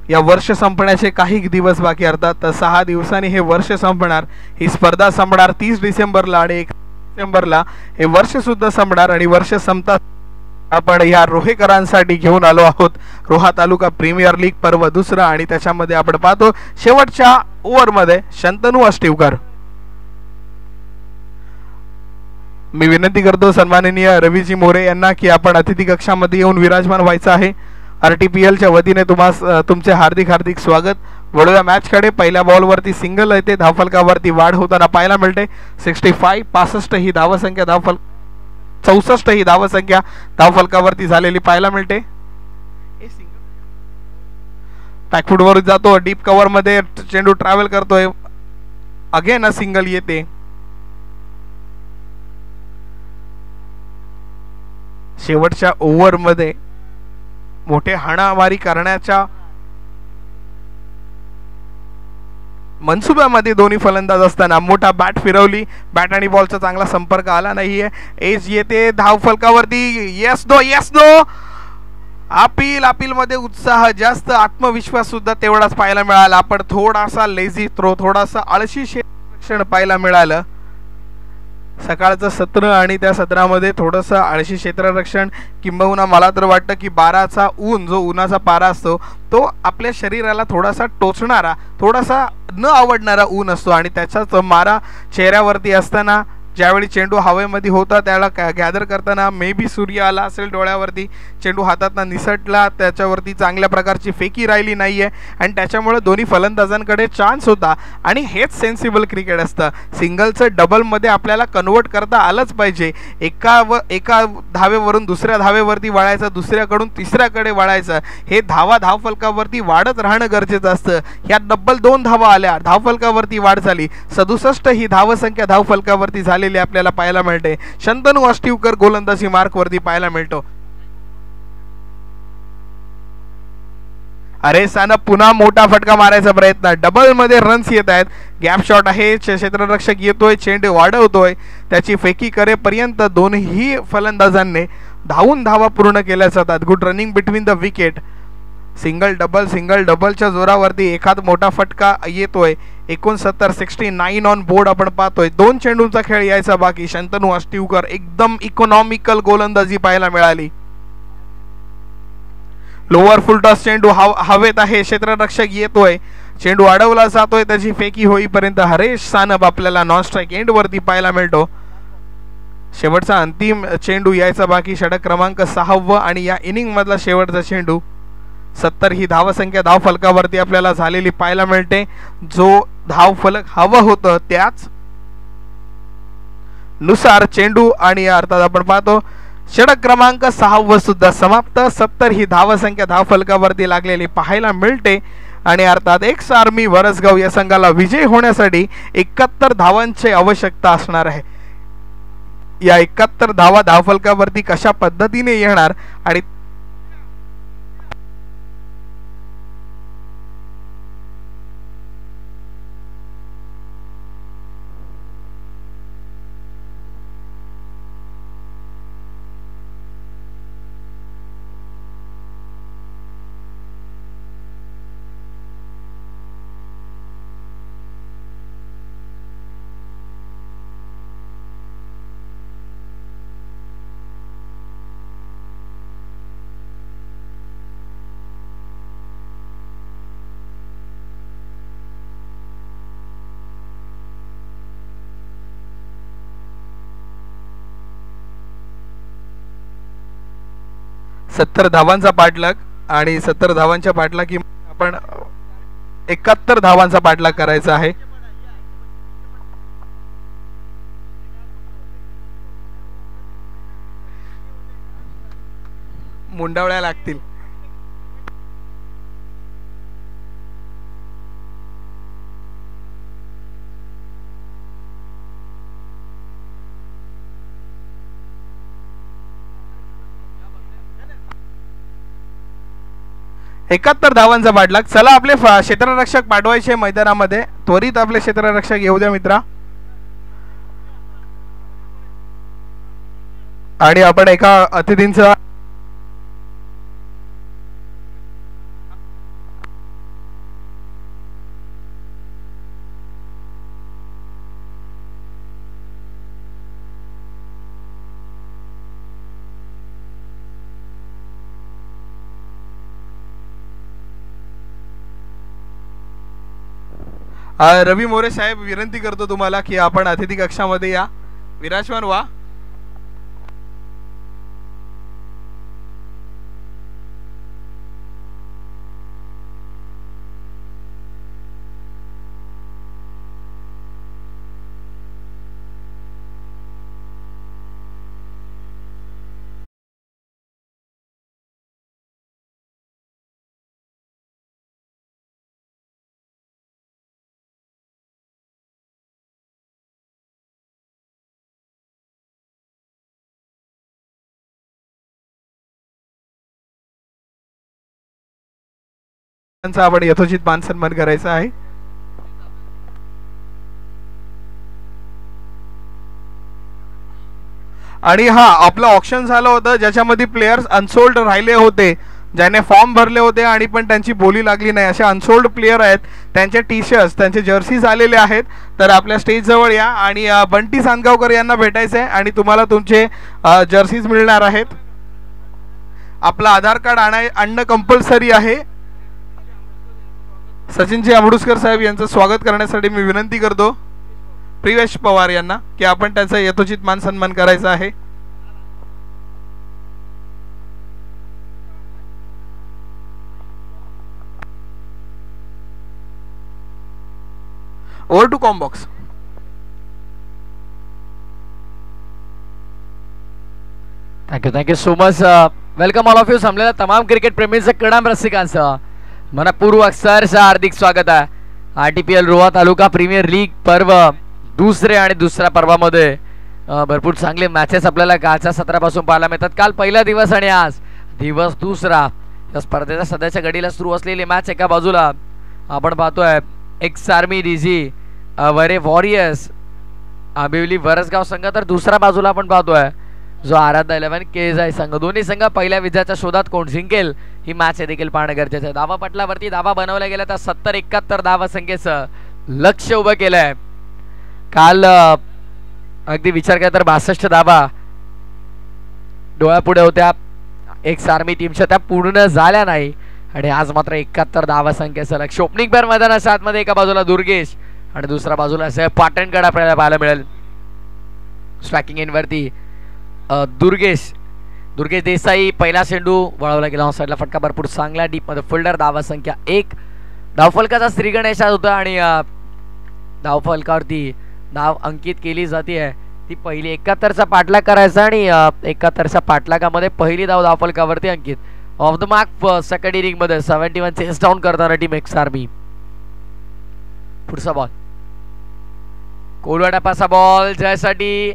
या वर्ष संपण्याचे काही दिवस बाकी, अर्थात 6 दिवसांनी हे वर्ष संपणार. ही स्पर्धा संपणार 30 डिसेंबरला आणि 1 डिसेंबरला हे वर्ष सुद्धा संपणार. आणि वर्ष संपतात आपण या रोहेकरांसाठी घेऊन आलो आहोत रोहा तालुका प्रीमियर लीग पर्व दुसरा, आणि त्याच्यामध्ये आपण पाहतो शेवटच्या ओव्हरमध्ये शंतनू अष्टिवकर. मी विनंती करतो सन्माननीय रवीजी मोरे यांना की आपण अतिथी कक्षामध्ये येऊन विराजमान व्हायचं आहे. RTPL च्या वतीने तुमचे हार्दिक हार्दिक स्वागत. वळूया मॅच कडे. पहिल्या बॉलवरती सिंगल येते, धावफलकावरती वाढ होताना पाहायला मिळते. 65 ही धावसंख्या 64 ही धावसंख्या धावफलकावरती झालेली पाहायला मिळते. बॅकफूट वर जातो, डीप कव्हर मध्ये चेंडू ट्रॅव्हल करतोय, अगेन सिंगल येते. शेवटच्या ओव्हर मध्ये मोठे हाणामारी करण्याच्या मनसुब्यामध्ये दोन्ही फलंदाज असताना मोठा बॅट फिरवली, बॅट आणि बॉलचा चांगला संपर्क आला नाहीये. एज येते धावफलकावरती, येस नो. अपील मध्ये उत्साह जास्त, आत्मविश्वास सुद्धा तेवढाच पाहायला मिळाला, पण थोडासा लेझी थ्रो, थोडासा आळशी क्षेत्ररक्षण पाहायला मिळालं. सकाळचं सत्र आणि त्या सत्रामध्ये थोडंसं आळशी क्षेत्ररक्षण, किंबहुना मला तर वाटतं की 12चा ऊन, जो उन्हाचा पारा असतो तो आपल्या शरीराला थोडासा टोचणारा, थोडासा न आवडणारा ऊन असतो, आणि त्याचाच मारा चेहऱ्यावरती असताना ज्यावेळी चेंडू हवेमध्ये होता त्याला गॅदर करताना मे बी सूर्य आला असेल डोळ्यावरती, चेंडू हातातनं निसटला, त्याच्यावरती चांगल्या प्रकारची फेकी राहिली नाहीये, आणि त्याच्यामुळे दोन्ही फलंदाजांकडे चान्स होता. आणि हेच सेन्सिबल क्रिकेट असतं. सिंगलचं डबलमध्ये आपल्याला कन्वर्ट करता आलंच पाहिजे. एका धावेवरून दुसऱ्या धावेवरती वळायचं, दुसऱ्याकडून तिसऱ्याकडे वळायचं, हे धावफलकावरती वाढत राहणं गरजेचं असतं. ह्या डबल 2 धावा आल्या, धावफलकावरती वाढ झाली. 67 ही धावसंख्या धावफलकावरती झाली आपल्याला पाहायला मिळते. शंतनू अष्टिवकर गोलंदाजी मार्क वरती पाहायला मिळतो. हरेशानं पुन्हा मोठा फटका मारायचा प्रयत्न, डबल मध्ये रन्स येत आहेत. गॅप शॉट आहे, क्षेत्ररक्षक येतोय, चेंडू वाढवतोय, त्याची फेकी करेपर्यंत दोन्ही फलंदाजांनी धावून धावा पूर्ण केल्या जातात. Good running between the wicket. Single डबलच्या जोरावरती एखाद मोठा फटका येतोय. 69 ऑन बोर्ड आपण पाहतोय. 2 चेंडूंचा खेळ यायचा बाकी. शंतनू अष्टिवकर एकदम इकॉनॉमिकल गोलंदाजी पाहायला मिळाली. लोअर फुल टॉस चेंडू हवेत आहे, क्षेत्ररक्षक येतोय, चेंडू अडवला जातोय, त्याची फेकी होईपर्यंत हरेश सानप आपल्याला नॉन स्ट्राईक एंड वरती पाहायला मिळतो. शेवटचा अंतिम चेंडू यायचा बाकी. षटक क्रमांक 6 आणि या इनिंग मधला शेवटचा चेंडू. 70 ही धावसंख्या धाव फलकावरती आपल्याला झालेली पाहायला मिळते. जो धाव फलक हवं होतं त्याच नुसार चेंडू आणि अर्थात आपण पाहतो षटक क्रमांक 6 सुद्धा समाप्त. 70 ही धावसंख्या धाव फलकावरती लागलेली पाहायला मिळते आणि अर्थात एक्स आर्मी वरसगाव या संघाला विजय होण्यासाठी 71 धावांची आवश्यकता असणार आहे. या 71 धावा धावफलकावरती कशा पद्धतीने येणार आणि सत्तर धावांचा पाठलाग आणि 70 धावांच्या पाठलागी आपण 71 धावांचा पाठलाग करायचा आहे. मुंडावळ्या लागतील. एकाहत्तर धावांचा पाठलाग. चला आपले क्षेत्ररक्षक पाठवायचे मैदानामध्ये. त्वरित आपले क्षेत्ररक्षक येऊ द्या मित्रा. आणि आपण एका अतिथींचा रवी मोरे साहेब विनंती करतो तुम्हाला की आपण अतिथी कक्षामध्ये या, विराजमान व्हा. आपण यथोचित मान सन्मान करायचा आहे. आणि हा आपलं ऑप्शन झालं होतं ज्याच्यामध्ये प्लेयर्स अनसोल्ड राहिले होते, ज्याने फॉर्म भरले होते आणि पण त्यांची बोली लागली नाही, असे अनसोल्ड प्लेयर आहेत. त्यांचे टी शर्ट्स त्यांचे जर्सीज आलेले आहेत. तर आपल्या स्टेज जवळ या आणि बंटी सांदगावकर यांना भेटायचं आहे आणि तुम्हाला तुमचे जर्सीज मिळणार आहेत. आपलं आधार कार्ड आणणं कंपल्सरी आहे. सचिनजी अमृतसर साहेब यांचं स्वागत करण्यासाठी मी विनंती करतो प्रिवेश पवार यांना की आपण त्यांचा यथोचित मान सन्मान करायचा आहे. Over to commbox. Thank you so much. Welcome all of you. समलेला तमाम क्रिकेट प्रेमींचं क्रणाम रसिकांचं मनपूर्वक अक्षरशः हार्दिक स्वागत आहे. RTPL रोहा तालुका प्रीमियर लीग पर्व दुसरे आणि दुसऱ्या पर्वामध्ये भरपूर चांगले मॅचेस आपल्याला कालच्या सत्रापासून पाहायला मिळतात. काल पहिला दिवस आणि आज दिवस दुसरा. या स्पर्धेच्या सध्याच्या घडीला सुरू असलेली मॅच एका बाजूला आपण पाहतोय x army DG Vare warriors Ambivli Varasgaon संघ, तर दुसऱ्या बाजूला आपण पाहतोय जो आराध्य 11 केजाई संघ. दोन्ही संघ पहिल्या विजयाच्या शोधात कोण जिंकेल ही मॅच हे देखील पाहणं गरजेचं आहे. धावा पटलावरती धावा बनवल्या गेल्या तर 70-71 धावा संख्येचं लक्ष उभं केलंय. काल अगदी विचार केला तर 62 धावा डोळ्यापुढे होत्या एक्स आर्मी टीमच्या, त्या पूर्ण झाल्या नाही आणि आज मात्र 71 धावा संख्येचं लक्ष. ओपनिंग पेअर मैदानाच्या आतमध्ये एका बाजूला दुर्गेश आणि दुसऱ्या बाजूला पाटणगड आपल्याला पाहायला मिळेल. स्ट्रायकिंग एंड वरती दुर्गेश देसाई, पहिला चेंडू वळवला गेला ऑन साईडला, फटका भरपूर चांगला डीप मध्ये फिल्डर. धावा संख्या 1. धावफलकाचा श्रीगणेश होता आणि धावफलकावरती धाव अंकित केली जाते. ती पहिली 71चा पाठलाग करायचा आणि 71च्या पाठलागामध्ये पहिली धाव धावफलकावरती अंकित. Off the mark second inning मध्ये 71 चेस डाऊन करताना टीम एक्स आर्मी. पुढचा बॉल कोलवाडापाचा बॉल जयसाठी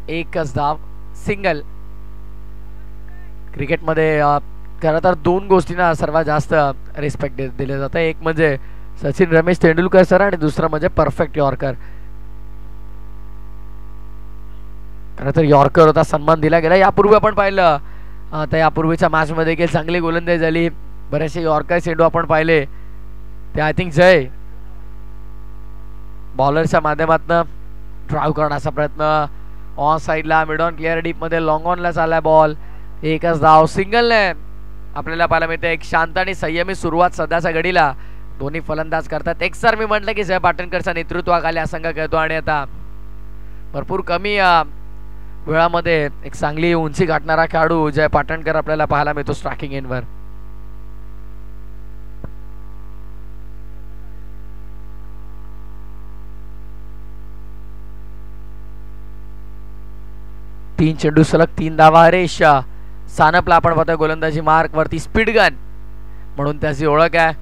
एकच धाव सिंगल. क्रिकेटमध्ये खरं तर 2 गोष्टींना सर्वात जास्त रिस्पेक्ट दिले जातं. एक म्हणजे सचिन रमेश तेंडुलकर सर आणि दुसरं म्हणजे परफेक्ट यॉर्कर. खरं तर यॉर्कर होता सन्मान दिला गेला. यापूर्वी आपण पाहिलं तर यापूर्वीच्या मॅच मध्ये देखील चांगली गोलंदाजी झाली. बरेचसे यॉर्कर चेंडू आपण पाहिले ते आय थिंक जय बॉलरच्या माध्यमातून ड्राईव्ह करण्याचा प्रयत्न ऑन साईडला मिड ऑन क्लिअर डीप मध्ये लॉंग ऑनला चाललाय बॉल. एकच धाव सिंगलने आपल्याला पाहायला मिळते. एक शांत आणि संयमी सुरुवात सध्याच्या घडीला दोन्ही फलंदाज करतात. एक्स आर्मी म्हटलं की जय पाटणकरच्या नेतृत्वाखाली हा संघ खेळतो आणि आता भरपूर कमी वेळामध्ये एक चांगली उंची गाठणारा खेळाडू जय पाटणकर आपल्याला पाहायला मिळतो स्ट्रायकिंग एंडवर. तीन चेंडू सलग 3 धावा. हरेश सानपला आपण पाहतोय गोलंदाजी मार्क वरती, स्पीड गन म्हणून त्याची ओळख आहे.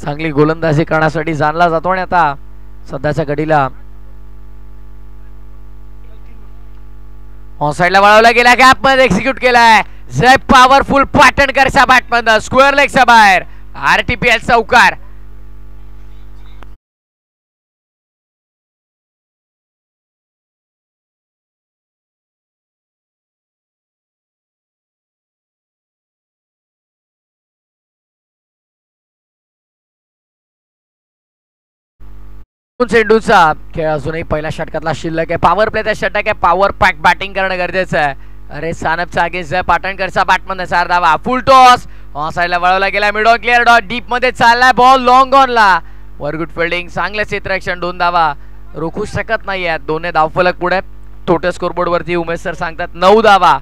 चांगली गोलंदाजी करण्यासाठी जाणला जातो आणि आता सध्याच्या घडीला ऑन साइडला वळवला गेला, गॅप मध्ये एक्झिक्यूट केलाय जय. पॉवरफुल पाटणकरच्या बॅटमधून स्क्वेअर लेगच्या बाहेर आरटीपीएल चौकार. चेंडूचा खेळ अजूनही पहिल्या षटकातला शिल्लक आहे. पॉवर प्लेचा षटक आहे, पॉवर पॅक बॅटिंग करणं गरजेचं आहे. अरे सानपचा अगेन्स्ट जय पाटणकरचा बॅटमधून 4 धावा. फुल टॉस ऑन साइडला वळवला गेला, mid on clear dot deep मध्ये चाललाय ball long ऑनला. Were good fielding, चांगलं क्षेत्ररक्षण. 2 धावा रोखू शकत नाहीयेत. दोन्ही धावफलक पुढे. टोटल स्कोरबोर्ड वरती उमेश सर सांगतात 9 धावा,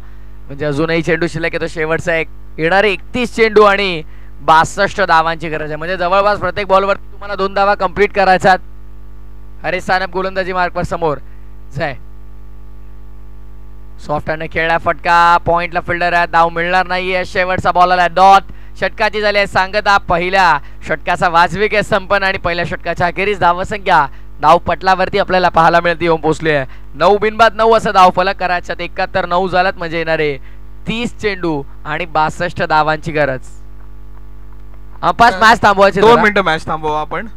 म्हणजे अजूनही चेंडू शिल्लक आहे. तो शेवटचा एक येणारे 31 चेंडू आणि 62 धावांची गरज आहे. म्हणजे जवळपास प्रत्येक बॉलवर तुम्हाला 2 धावा कंप्लीट करायच्यात. हरीश सानप गोलंदाजी मार्कवर समोर. जय सॉफ्ट हँड खेळला, फटका पॉइंटला फिल्डर आहे, धाव मिळणार नाहीये. शेवटचा बॉल आला डॉट. षटकाची झाली आहे सांगता. पहिल्या षटकाचा वाजवी केस संपन्न आणि पहिल्या षटकाच्या अखेरीस धावसंख्या धाव पटलावरती आपल्याला पाहायला मिळते येऊन पोहोचली आहे. 9 बिनबाद 9 असं धावफलक करायच्यात. 71 9 झालात, म्हणजे येणारे 30 चेंडू आणि 62 धावांची गरज. 5 मॅच थांबवायची. 2 मिनिटं मॅच थांबवा आपण.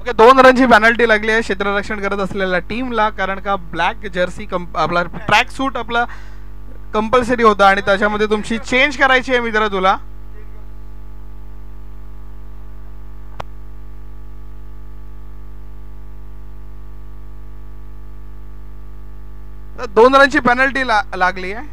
ओके, 2 रनची पेनल्टी लागली आहे क्षेत्ररक्षण करत असलेल्या टीमला, कारण का ब्लॅक जर्सी आपला ट्रॅक सूट आपला कंपल्सरी होता आणि त्याच्यामध्ये तुमची चेंज करायची आहे मित्र तुला. तर 2 रनची पेनल्टी लागली आहे.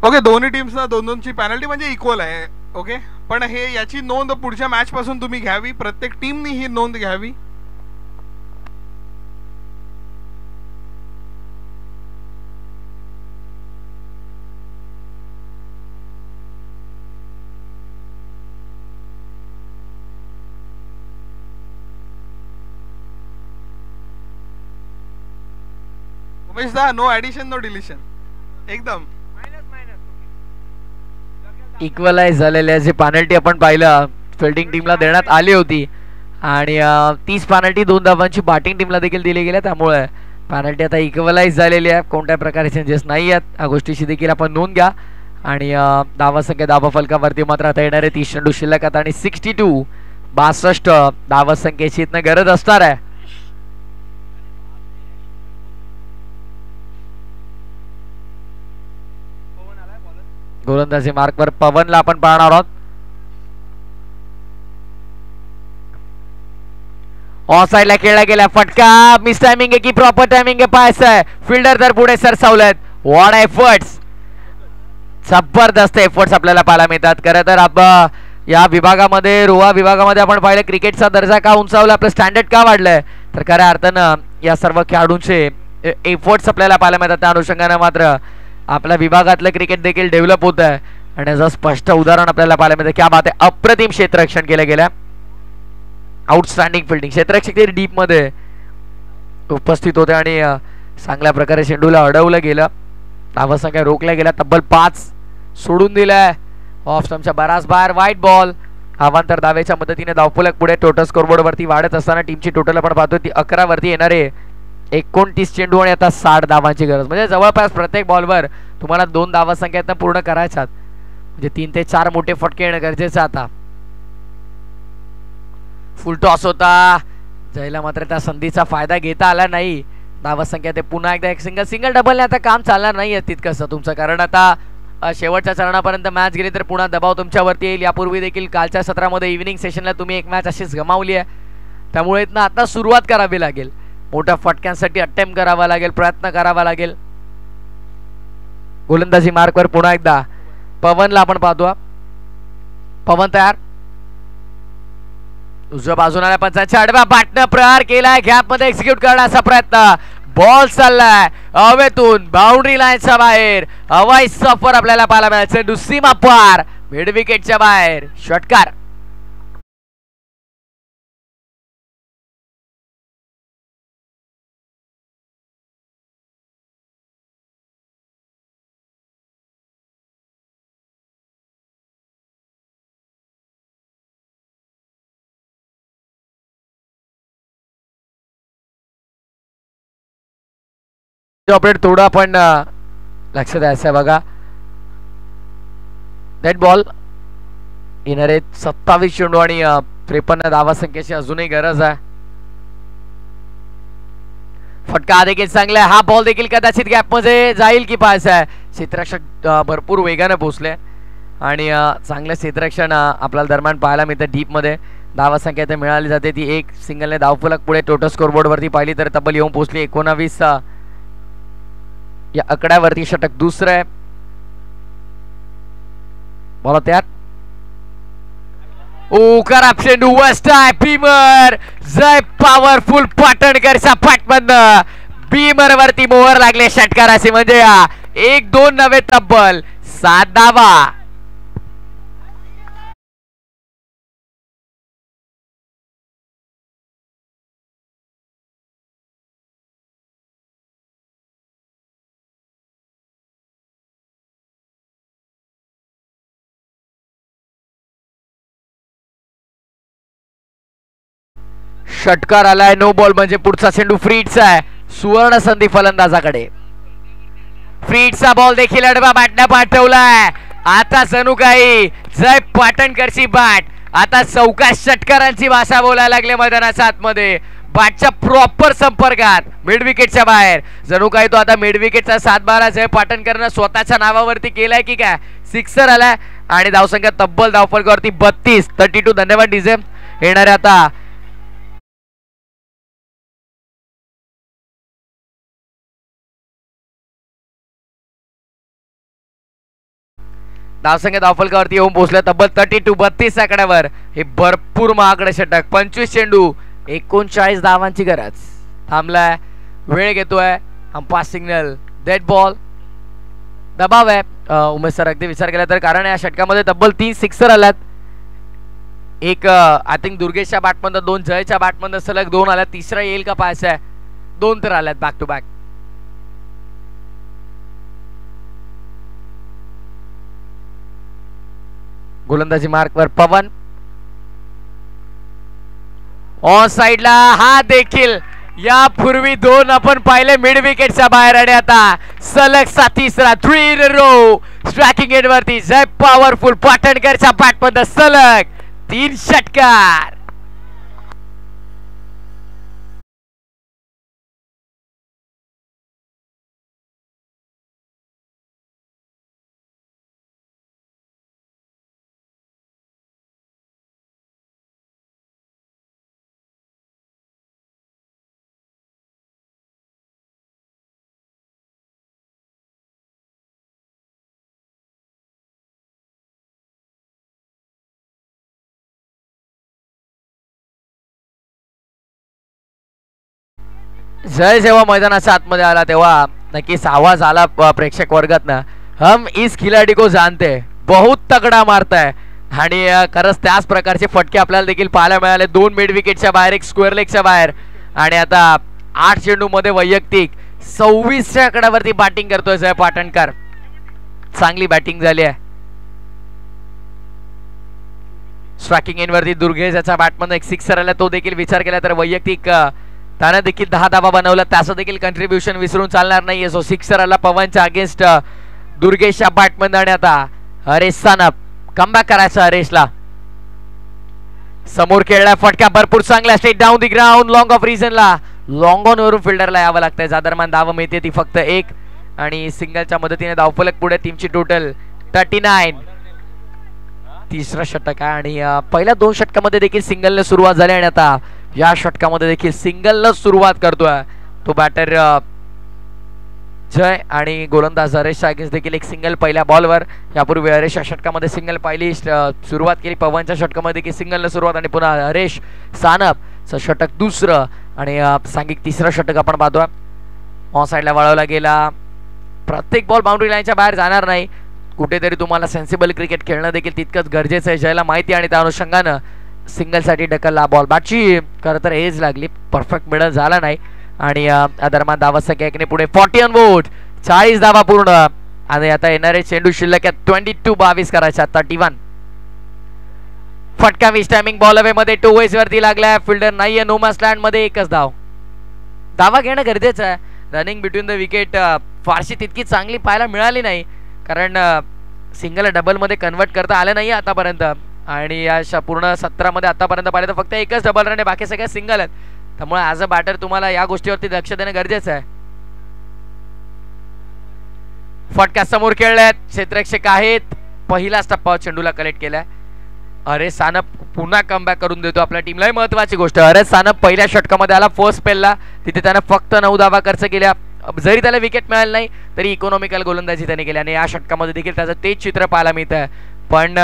ओके, दोन्ही टीम्सना दोन दोनची पॅनल्टी म्हणजे इक्वल आहे. ओके, पण हे याची नोंद पुढच्या मॅच पासून तुम्ही घ्यावी, प्रत्येक टीमनी ही नोंद घ्यावी. उमेश दा, नो ऍडिशन नो डिलिशन, एकदम इक्वलाइज झालेल्या जे पेनल्टी आपण पाहिलं फिल्डिंग टीमला देण्यात आली होती आणि 30 पेनल्टी 2 धावांची बॅटिंग टीमला देखील दिली गेल्या, त्यामुळे पेनल्टी आता इक्वलाइज झालेली आहे. कोणत्या प्रकारे चेंजेस नाही आहेत या गोष्टीची देखील आपण नोंद घ्या. आणि धावा संख्या धावा फलकावरती मात्र आता येणारे 30 चेंडू शिल्लक आहेत आणि 62 धावा संख्येची इथनं गरज असणार आहे. गोलंदाजी मार्कवर पवनला आपण पाहणार आहोत. ऑफ साइडला खेळला गेला फटका, मिस टायमिंग आहे की प्रॉपर टायमिंग आहे पाहायचं आहे. फिल्डर तर पुढे सरसावलेत. व्हॉट एफर्ट्स, जबरदस्त एफर्ट्स आपल्याला पाहायला मिळतात. खरं तर या विभागामध्ये रोहा विभागामध्ये आपण पाहिलं क्रिकेटचा दर्जा का उंचावला, आपलं स्टँडर्ड का वाढलंय, तर खऱ्या अर्थानं या सर्व खेळाडूंचे एफर्ट्स आपल्याला पाहायला मिळतात. त्या अनुषंगाने मात्र आपल्या विभागातलं क्रिकेट देखील डेव्हलप होत आहे आणि याचं स्पष्ट उदाहरण आपल्याला पाहायला मिळतं. क्या बात आहे, अप्रतिम क्षेत्ररक्षण केलं गेलं, आउटस्टँडिंग फिल्डिंग. क्षेत्ररक्षक डीप मध्ये उपस्थित होते आणि चांगल्या प्रकारे चेंडूला अडवलं गेलं. धावसंख्या रोखल्या गेल्या, तब्बल 5 सोडून दिलाय. ऑफ स्टंपच्या बराच बाहेर, व्हाईट बॉल. अवांतर धावेच्या मदतीने धावफलक पुढे टोटल स्कोरबोर्ड वरती वाढत असताना टीमची टोटल आपण पाहतो ती 11 वरती येणारे 29 चेंडू आणि आता 60 धावांची गरज. म्हणजे जवळपास प्रत्येक बॉलवर तुम्हाला 2 धावा संख्या पूर्ण करायच्यात, म्हणजे 3 ते 4 मोठे फटके येणं गरजेचं. आता फुल टॉस होता, जयला मात्र त्या संधीचा फायदा घेता आला नाही. धावा संख्या ते पुन्हा एकदा एक सिंगल डबलने आता काम चालणार नाही तितकंसं तुमचं, कारण आता शेवटच्या चरणापर्यंत मॅच गेली तर पुन्हा दबाव तुमच्यावरती येईल. यापूर्वी देखील कालच्या सत्रामध्ये इव्हिनिंग सेशनला तुम्ही एक मॅच अशीच गमावली आहे, त्यामुळे इथनं आता सुरुवात करावी लागेल. मोठ्या फटक्यांसाठी अटेम्प्ट करावा लागेल, प्रयत्न करावा लागेल. गोलंदाजी मार्कवर पुन्हा एकदा पवनला आपण पाहतो. पवन तयार, उजव्या बाजूला आल्या पंचांच्या आडव्या बॅटनं प्रहार केलाय, गॅप मध्ये एक्झिक्यूट करण्याचा प्रयत्न. बॉल चाललाय हवेतून बाउंड्री लाईनच्या बाहेर, हवाई सफर आपल्याला पाहायला मिळायचं. दुसरी पार मिड विकेटच्या बाहेर, षटकार. ऑपरेट थोडं पण लक्ष द्यायचं आहे बघा. नेट बॉल येणारे 27 चेंडू आणि 53 धावा संख्येची अजूनही गरज आहे. फटका देखील चांगला आहे, हा बॉल देखील कदाचित गॅप मध्ये जाईल की पाहायचं आहे. क्षेत्ररक्षक भरपूर वेगाने पोहोचले आणि चांगलं क्षेत्ररक्षण आपल्याला दरम्यान पाहायला मिळतं. डीप मध्ये धावा संख्या ते मिळाली जाते, ती एक सिंगलने धावफलक पुढे टोटल स्कोरबोर्ड वरती पाहिली तर तब्बल येऊन पोहोचली 19 या आकड्यावरती. षटक दुसरं आहे. बोला त्यात करप्शन वस्ट आहे बीमर, जय पॉवरफुल पाटणकरचा पाठमधनं बीमर वरती मोहर लागले षटकाराचे, म्हणजे 1-2 नव्हे तब्बल 7 धावा. षटकार आलाय, नो बॉल, म्हणजे पुढचा चेंडू फ्रीडचा आहे. सुवर्ण संधी फलंदाजाकडे. फ्रीडचा बॉल देखील अडवा बॅटने पाठवलाय. आता जणू काही जय पाटणकरची बॅट आता चौकाश षटकारांची भाषा बोलायला लागले मैदानाच्या आतमध्ये. बॅटच्या प्रॉपर संपर्कात मिड विकेटच्या बाहेर, जणू काही तो आता मिड विकेटचा 7-12 जय पाटणकरनं स्वतःच्या नावावरती केलाय की काय. सिक्सर आलाय आणि धावसंख्या तब्बल धावफलकावरती 32. धन्यवाद डीजे. येणारे आता धावसंख्या धावफलकावरती येऊन पोहोचल्या तब्बल 32 आकड्यावर. हे भरपूर महागडे षटक. 25 चेंडू 39 धावांची गरज. थांबलाय, वेळ घेतोय अंपायर सिग्नल. Dead ball. दबाव आहे उमेश सर अगदी विचार केला तर, कारण या षटकामध्ये तब्बल 3 सिक्सर आल्यात. एक आय थिंक दुर्गेशच्या बॅटमधनं, 2 जयच्या बॅटमधनं सलग 2 आल्यात. तिसरा येईल का पाहायचं आहे. 2 तर आल्यात बॅक टू बॅक. गोलंदाजी मार्कवर पवन. ऑन साइडला हा देखील यापूर्वी 2 आपण पाहिले मिड विकेटच्या बाहेर. आणि आता सलग तिसरा 3 in a row striking end वरती जय पॉवरफुल पाटणकरच्या बॅटमध्ये सलग 3 षटकार. जय जेव्हा मैदानाच्या आतमध्ये आला तेव्हा नक्कीच आवाज आला प्रेक्षक वर्गातनं, हम इस खिलाडी को जानते, बहुत तगडा मारताय. आणि खरंच त्याच प्रकारचे फटके आपल्याला देखील पाहायला मिळाले. 2 मिड विकेटच्या बाहेर, 1 स्क्वेअर लेगच्या बाहेर. आणि आता 8 चेंडू मध्ये वैयक्तिक 26च्या आकड्यावरती बॅटिंग करतोय जय पाटणकर. चांगली बॅटिंग झाली आहे. स्ट्रायकिंग एंड वरती दुर्गेशच्या बॅटमध्ये 1 सिक्सर आला. तो देखील विचार केला तर वैयक्तिक त्यानं देखील 10 धावा बनवला. त्याचं देखील कंट्रीब्युशन विसरून चालणार नाहीये. सो सिक्सर आला पवनच्या अगेन्स्ट दुर्गेशच्या बॅटमध्ये. आणि आता हरेश सानप कमबॅक करायचा. हरेशला समोर खेळला फटका भरपूर चांगला. Straight down the ground long off रिझनला. लॉंग ऑन वरून फिल्डरला यावं लागतंय. जादरमान धावा मिळते ती फक्त 1. आणि सिंगलच्या मदतीने धावफलक पुढे. टीमची टोटल 39. तिसरा षटक आहे. आणि पहिल्या 2 षटकामध्ये देखील सिंगलने सुरुवात झाली. आणि आता या षटकामध्ये देखील सिंगलनं सुरुवात करतोय तो बॅटर जय. आणि गोलंदाज हरेश अगेन्स्ट देखील 1 सिंगल पहिल्या बॉलवर. यापूर्वी हरेश षटकामध्ये सिंगल पाहिली, सुरुवात केली. पवनच्या षटकामध्ये देखील सिंगलनं सुरुवात. आणि पुन्हा हरेश सानपचं षटक दुसरं. आणि सांघिक तिसरं षटक आपण पाहतोय. ऑन साईडला वळवला गेला. प्रत्येक बॉल बाउंड्री लाईनच्या बाहेर जाणार नाही. कुठेतरी तुम्हाला सेन्सिबल क्रिकेट खेळणं देखील तितकंच गरजेचं आहे. जयला माहिती. आणि त्या अनुषंगानं सिंगलसाठी ढकलला बॉल. बॅटची खरं तर एज लागली, परफेक्ट मिडल झाला नाही. आणि दरम्यान धावा संख्या 1 ने पुढे. 40 ऑन बोर्ड, 40 धावा पूर्ण. आणि आता येणारे चेंडू शिल्लक आहेत 22 करायच्या. 31 फटका विश टायमिंग बॉल अवे मध्ये 2 वेज वरती लागलाय. फिल्डर नाहीये नो मॅच लँड मध्ये. 1च धाव. धावा घेणं गरजेचं आहे. रनिंग बिटवीन द विकेट फारशी तितकी चांगली पाहायला मिळाली नाही, कारण सिंगल डबल मध्ये कन्वर्ट करता आलं नाही आतापर्यंत. आणि या पूर्ण 17 मध्ये आतापर्यंत पाहिलं तर फक्त 1च डबल रन आहे, बाकी सगळ्या सिंगल आहेत. त्यामुळे ॲज अ बॅटर तुम्हाला या गोष्टीवरती लक्ष देणं गरजेचं आहे. फटका समोर खेळल्यात, क्षेत्ररक्षक आहेत. पहिलाच टप्पा चेंडूला कलेक्ट केलाय. अरे सानप पुन्हा कमबॅक करून देतो आपल्या टीमला. महत्वाची गोष्ट, अरे सानप पहिल्या षटकामध्ये आला फर्स्ट स्पेलला. तिथे त्यानं फक्त 9 धावा खर्च केल्या. जरी त्याला विकेट मिळाली नाही तरी इकॉनॉमिकल गोलंदाजी त्याने केली. आणि या षटकामध्ये देखील त्याचं तेच चित्र पाहायला मिळतं. पण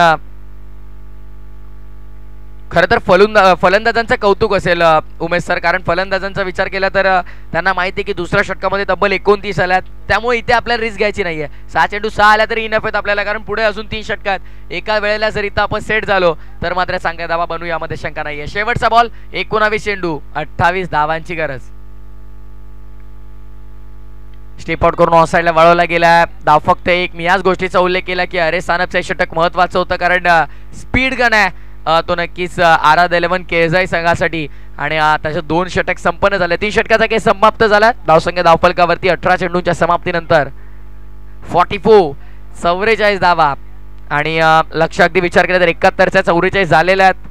खरं तर फलंदाजांचं कौतुक असेल उमेश सर, कारण फलंदाजांचा विचार केला तर त्यांना माहिती आहे की दुसऱ्या षटकामध्ये तब्बल 29 आल्यात. त्यामुळे इथे आपल्याला रिस्क घ्यायची नाहीये. 6 चेंडू 6 आल्या तरी इनफ आहेत आपल्याला, कारण पुढे अजून 3 षटकात. एका वेळेला जर इथं आपण सेट झालो तर मात्र चांगला धावा बनवू, यामध्ये शंका नाहीये. शेवटचा बॉल, 19 चेंडू 28 धावांची गरज. स्टेप आउट करून ऑन साइडला वळवला गेला. धाव फक्त 1. मी याच गोष्टीचा उल्लेख केला की अरे सानपचं षटक महत्वाचं होतं, कारण स्पीड गन आहे तो नक्कीच आराध 11 केजाई संघासाठी. आणि त्याचे 2 षटक संपन्न झाले. 3 षटकाचा खेळ समाप्त झाला. धावसंख्या धावफलकावरती 18 चेंडूंच्या समाप्तीनंतर 44 धावा. आणि लक्ष अगदी विचार केला तर 71च्या 44 झालेल्या आहेत.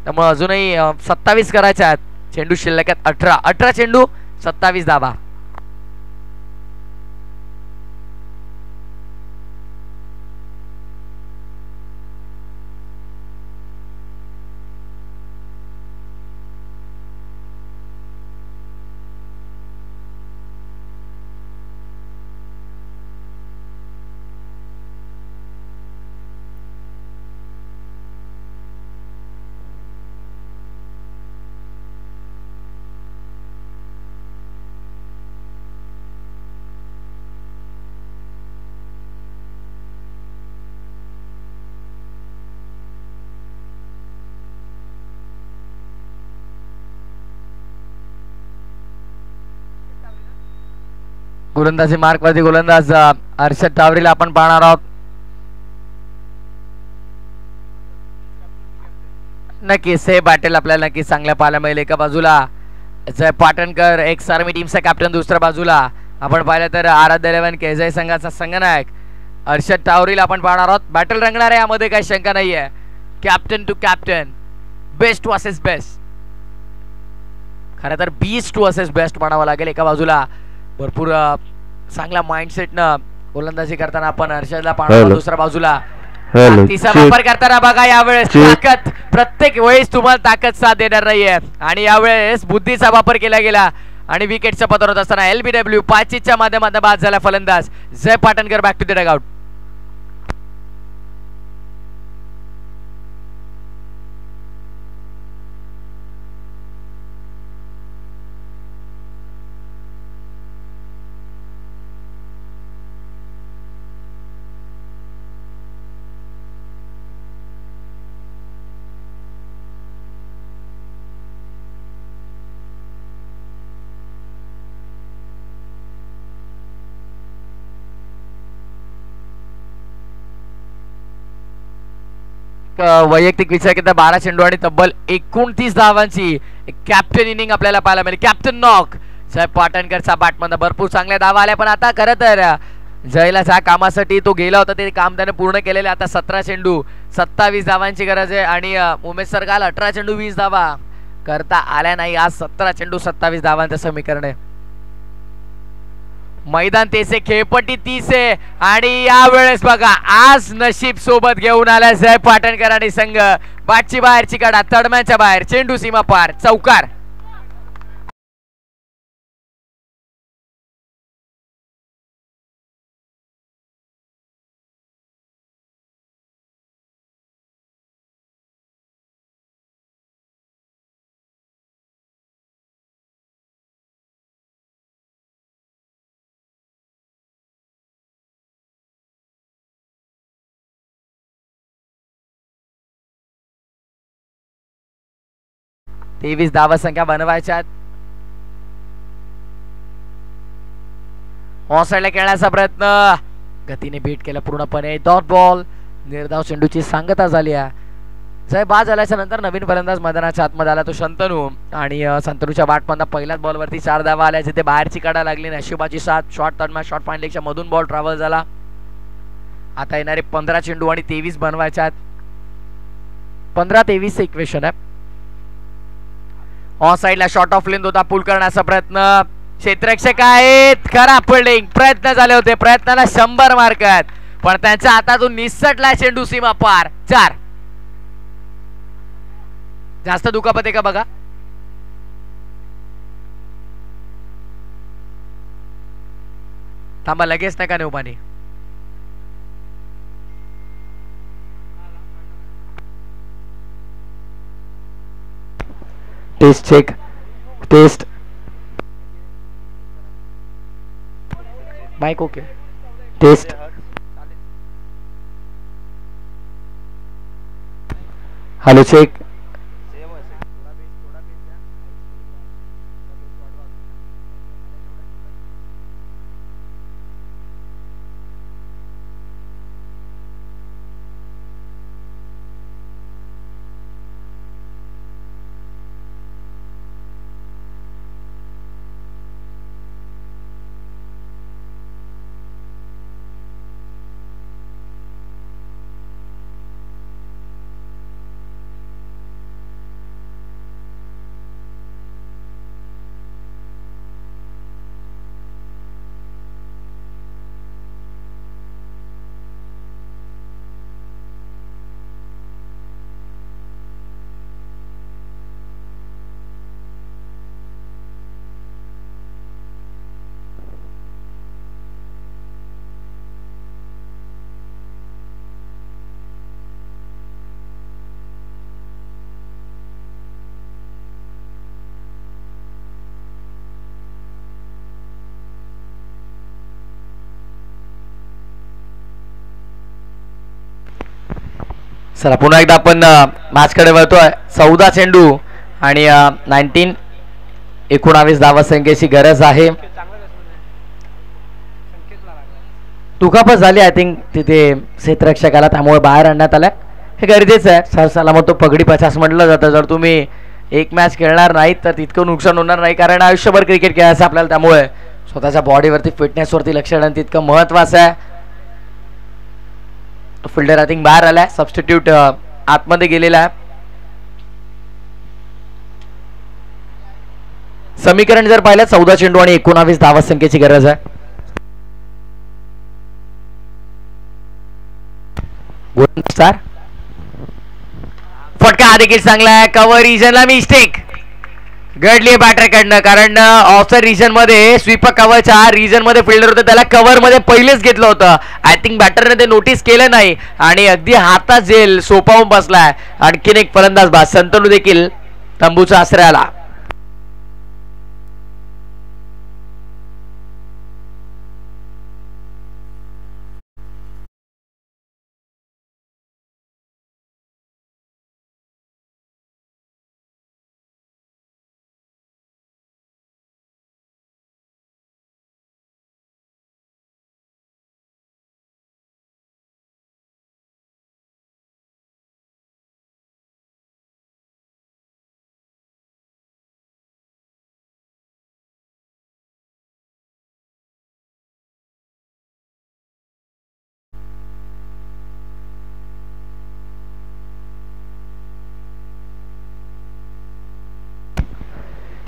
त्यामुळे अजूनही 27 करायच्या आहेत. चेंडू शिल्लक आहेत 18 चेंडू 27 धावा. गोलंदाजी मार्कवरती गोलंदाज हर्षद टावरीला आपण पाहणार आहोत. नक्कीच हे बॅटल आपल्याला नक्कीच चांगल्या पाहायला मिळेल. एका बाजूला जय पाटणकर एक्स आर्मी टीमचा कॅप्टन, दुसऱ्या बाजूला आपण पाहिलं तर आराध्य 11 केजय संघाचा संघनायक हर्षद टावरीला आपण पाहणार आहोत. बॅटल रंगणार आहे, यामध्ये काही शंका नाहीये. Captain to captain, best versus best. खरं तर बीस्ट टू वर्सेस बेस्ट म्हणावं लागेल. एका बाजूला भरपूर चांगला माइंडसेटनं गोलंदाजी करताना आपण हर्षदला पाहणार, दुसऱ्या बाजूला तिचा वापर करताना बघा यावेळेस ताकद, प्रत्येक वेळेस तुम्हाला ताकद साथ देणार नाहीये आणि यावेळेस बुद्धीचा वापर केला गेला आणि विकेटचा पतन होत असताना LBW 5च्या माध्यमातून बाद झाला फलंदाज Jay Patankar. Back to the dugout. वैयक्तिक विचार केला 12 चेंडू आणि तब्बल 29 धावांची कॅप्टन इनिंग आपल्याला पाहायला मिळेल. कॅप्टन नॉक जय पाटणकरचा बॅटमध्ये भरपूर चांगल्या धावा आल्या, पण आता खरं तर जयला ज्या कामासाठी तो गेला होता ते काम त्याने पूर्ण केलेले. आता 17 चेंडू 27 धावांची गरज आहे आणि उमेश सरकाल 18 चेंडू 20 धावा करता आल्या नाही. आज 17 चेंडू 27 धावांचं समीकरण आहे. मैदान तेसे खेळपट्टी 30 आहे आणि यावेळेस बघा आज नशीब सोबत घेऊन आला जय पाटणकर आणि संघ. बाटची बाहेरची काढा, तडम्याच्या बाहेर, चेंडू सीमा पार, चौकार. तेवीस धावा संख्या बनवायच्या. ऑफसाइडला खेळण्याचा प्रयत्न, गतीने बीट केला पूर्णपणे. डॉट बॉल, निर्धाव चेंडूची सांगता झाली आहे. जय बाद झाल्याच्या नंतर नवीन फलंदाज मैदानाच्या आतमध्ये आला तो शंतनू आणि शंतनूच्या बॅटमधून पहिल्याच बॉलवरती 4 धावा आल्या, जिथे बाहेरची काढा लागली. नशिबाची साथ, शॉर्ट टर्न शॉर्ट पॉइंट लेगच्या मधून बॉल ट्रॅव्हल झाला. आता येणारे 15 चेंडू आणि 23 बनवायच्यात. 15-23 इक्वेशन आहे. ऑन साइडला शॉर्ट ऑफ लेंथ होता, पुल करण्याचा प्रयत्न. क्षेत्ररक्षक आहेत, खरा फिल्डिंग प्रयत्न झाले होते, प्रयत्नाला 100 मार्क आहेत, पण त्यांच्या हातातून निसटला चेंडू सीमा पार. 4. जास्त दुखापत आहे का बघा. थांबा, लगेच नका नेऊ पाणी. Test check, test mic okay, test. Hello check. चला पुन्हा एकदा आपण मॅचकडे वळतोय. 14 चेंडू आणि 19 धावा संख्येची गरज आहे. दुखापत झाली आय थिंक तिथे क्षेत्ररक्षकाला, त्यामुळे बाहेर आणण्यात आलं. हे गरजेचं आहे. सरसलामत तो पगडी 50 म्हटलं जातं. जर तुम्ही एक मॅच खेळणार नाहीत तर तितकं नुकसान होणार नाही, कारण आयुष्यभर क्रिकेट खेळायचं आपल्याला. त्यामुळे स्वतःच्या बॉडीवरती फिटनेसवरती लक्ष देणं तितकं महत्वाचं आहे. फिल्डर आय थिंक बाहेर आलाय, सबस्टिट्यूट आतमध्ये गेलेला आहे. समीकरण जर पाहिलं 14 चेंडू आणि 19 धावा संख्येची गरज आहे. स्टार फटका हा देखील चांगला आहे. कव्हर रिजनला मिस्टेक घडली बॅटर कडनं, कारण ऑफसाइड रिजन मध्ये स्वीपर कव्हरच्या रिजन मध्ये फिल्डर होतं, त्याला कव्हर मध्ये पहिलेच घेतलं होतं. आय थिंक बॅटरने ते नोटीस केलं नाही आणि अगदी हातात जेल सोपावून बसलाय. आणखीन एक फलंदाज बाद. संतनू देखील तंबूचा आश्रयाला.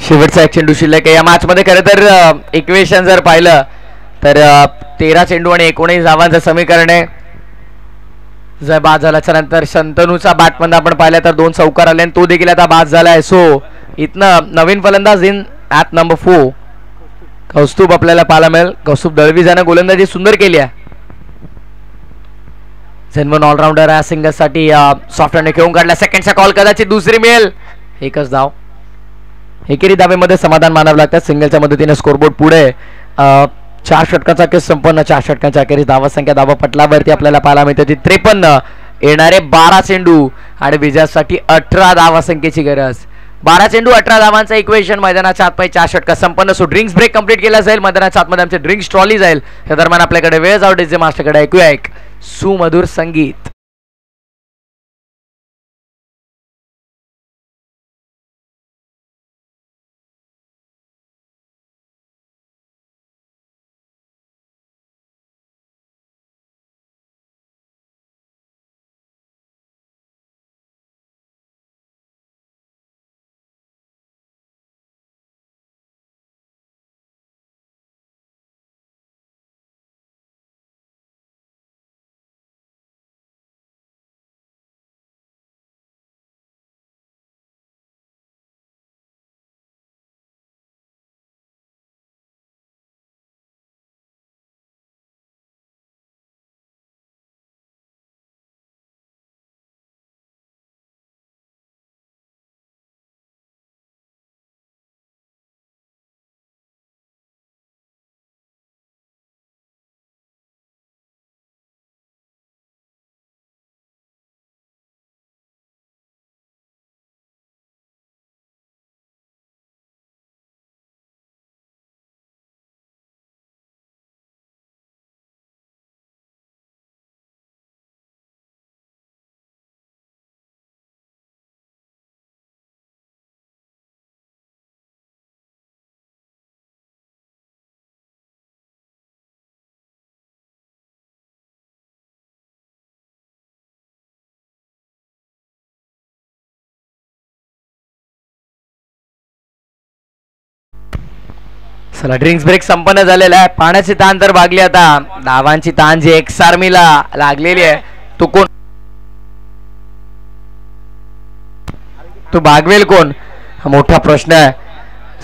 शेवटचा एक चेंडू शिल्लक आहे या मॅच मध्ये. खरं तर इक्वेशन जर पाहिलं तर 13 चेंडू आणि 19 धावांचं समीकरण आहे. जर बाद झाल्याच्या नंतर शंतनूचा बॅटमध्ये आपण पाहिलं तर 2 चौकार आले आणि तो देखील आता बाद झालाय. सो इथनं नवीन फलंदाज इन ॲट नंबर 4 कौस्तुभ आपल्याला पाहायला मिळेल. कौस्तुभ दळवीजानं गोलंदाजी सुंदर केली आहे. जन्मन ऑलराऊंडर आहे. सिंगल साठी सॉफ्टवेअरने खेळून काढला. सेकंडचा कॉल कदाचित दुसरी मिळेल. एकच धाव. एकेरी धावेमध्ये समाधान मानावं लागतं. सिंगलच्या मदतीने स्कोरबोर्ड पुढे 4 षटकांचा केस संपन्न. 4 षटकांच्या अखेरीस धावा संख्या धावा पटलावरती आपल्याला पाहायला मिळते ती 53. येणारे 12 चेंडू आणि विजयासाठी 18 धावा संख्येची गरज. 12 चेंडू 18 धावांचा इक्वेशन. मैदानाच्या आतमध्ये 4 षटका संपन्न. सो ड्रिंक्स ब्रेक कंप्लीट केला जाईल. मैदानाच्या आतमध्ये आमचे ड्रिंक्स ट्रॉली जाईल. त्या दरम्यान आपल्याकडे वेळ जाऊ डीजे मास्टरकडे ऐकूया एक सुमधुर संगीत. चला ड्रिंक्स ब्रेक संपन्न झालेला आहे. पाण्याची ताण तर भागली. आता धावांची ताण जी एकसारमीला लागलेली आहे तो कोण तो भागवेल कोण हा मोठा प्रश्न आहे.